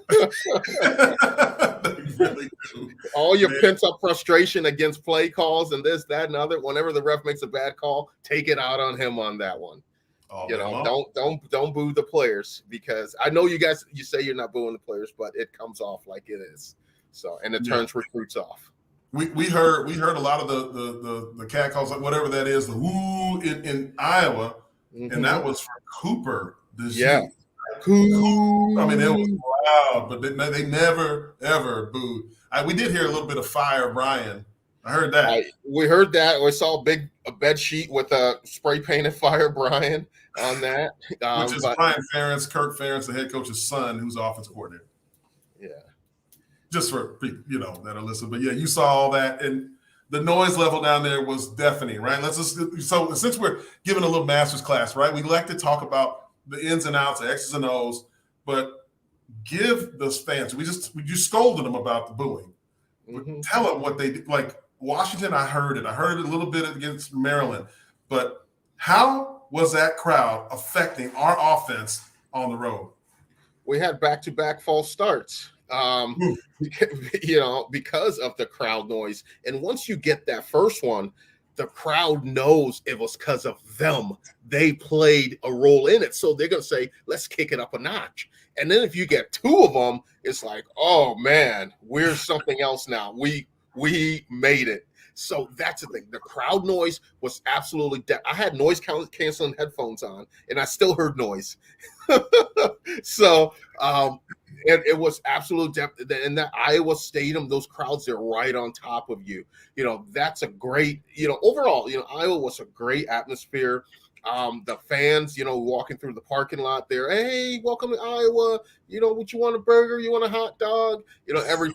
really do. All your pent up frustration against play calls and this, that, and other. Whenever the ref makes a bad call, take it out on him on that one. You know, don't boo the players, because I know you guys, you say you're not booing the players, but it comes off like it is. So, and it turns recruits off. We heard a lot of the cat calls, like whatever that is, the woo in Iowa, and that was for Cooper this year. Cool. I mean, it was loud, but they never ever booed. We did hear a little bit of Fire Brian. I heard that. We heard that. We saw a bed sheet with a spray painted Fire Brian on that. Which is Brian Ferentz, Kirk Ferentz, the head coach's son, who's offense coordinator. Yeah. Just for people, you know, that are listening. But yeah, you saw all that, and the noise level down there was deafening, right? So since we're giving a little master's class, right? We like to talk about the ins and outs, the X's and O's, but give those fans. We just scolded them about the booing. Tell them what they did. Like Washington, I heard it. I heard it a little bit against Maryland, but how was that crowd affecting our offense on the road? We had back-to-back false starts. because of the crowd noise. And once you get that first one, the crowd knows it was because of them. They played a role in it. So they're going to say, let's kick it up a notch. And then if you get two of them, it's like, oh man, we're something else now. We made it. So that's the thing. The crowd noise was absolutely I had noise canceling headphones on, and I still heard noise. So it was absolute depth. In that Iowa Stadium, those crowds, they're right on top of you. That's a great, overall, Iowa was a great atmosphere. The fans, walking through the parking lot there, hey, welcome to Iowa. What you want, a burger? You want a hot dog?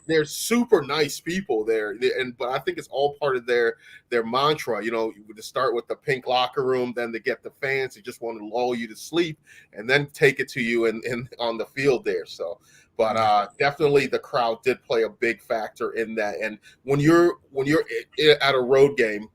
They're super nice people there. But I think it's all part of their mantra, to start with the pink locker room, then to get the fans who just want to lull you to sleep and then take it to you and on the field there. So, but definitely the crowd did play a big factor in that. And when you're at a road game,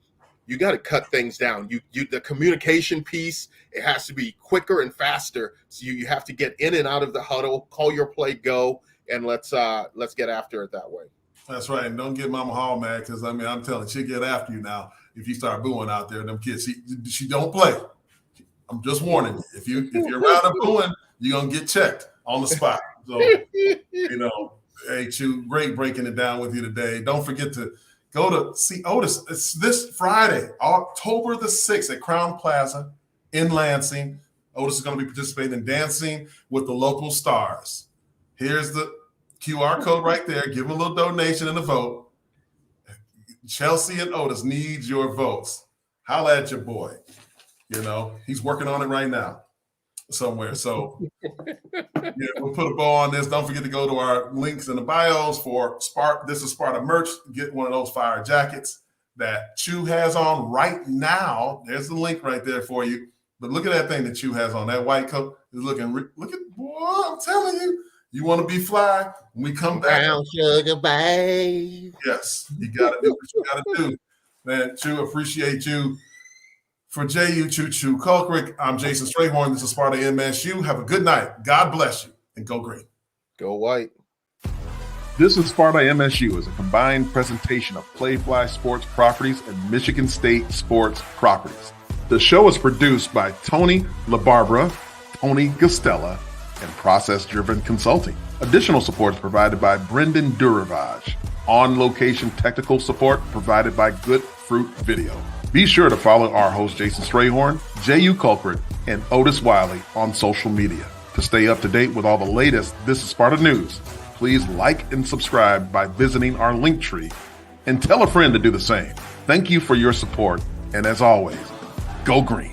you got to cut things down. The communication piece, it has to be quicker and faster. So you have to get in and out of the huddle, call your play, go, and let's get after it that way. That's right. And don't get Mama Hall mad, because I'm telling you, she'll get after you now if you start booing out there. Them kids, she don't play. I'm just warning you. If you're around her booing, you're gonna get checked on the spot. So hey, Chew, great breaking it down with you today. Don't forget to go to see Otis. It's this Friday, October the 6th at Crown Plaza in Lansing. Otis is going to be participating in Dancing with the Local Stars. Here's the QR code right there. Give them a little donation and a vote. Chelsea and Otis need your votes. Holla at your boy. He's working on it right now somewhere. So we'll put a bow on this. Don't forget to go to our links in the bios for This is Sparta merch. Get one of those fire jackets that Chew has on right now. There's the link right there for you. But look at that thing that Chew has on. That white coat is look at, boy, I'm telling you, you want to be fly when we come back. Brown sugar, babe. Yes, you got to do what you got to do. Man, Chew, appreciate you. For Jehuu Caulcrick, I'm Jason Strayhorn. This is Sparta MSU. Have a good night. God bless you, and go green. Go white. This is Sparta MSU is a combined presentation of Playfly Sports Properties and Michigan State Sports Properties. The show is produced by Tony LaBarbera, Tony Gustella, and Process Driven Consulting. Additional support is provided by Brendan Duravage. On-location technical support provided by Good Fruit Video. Be sure to follow our host Jason Strayhorn, Jehuu Caulcrick, and Otis Wiley on social media. To stay up to date with all the latest This is Sparta news, please like and subscribe by visiting our link tree, and tell a friend to do the same. Thank you for your support, and as always, go green.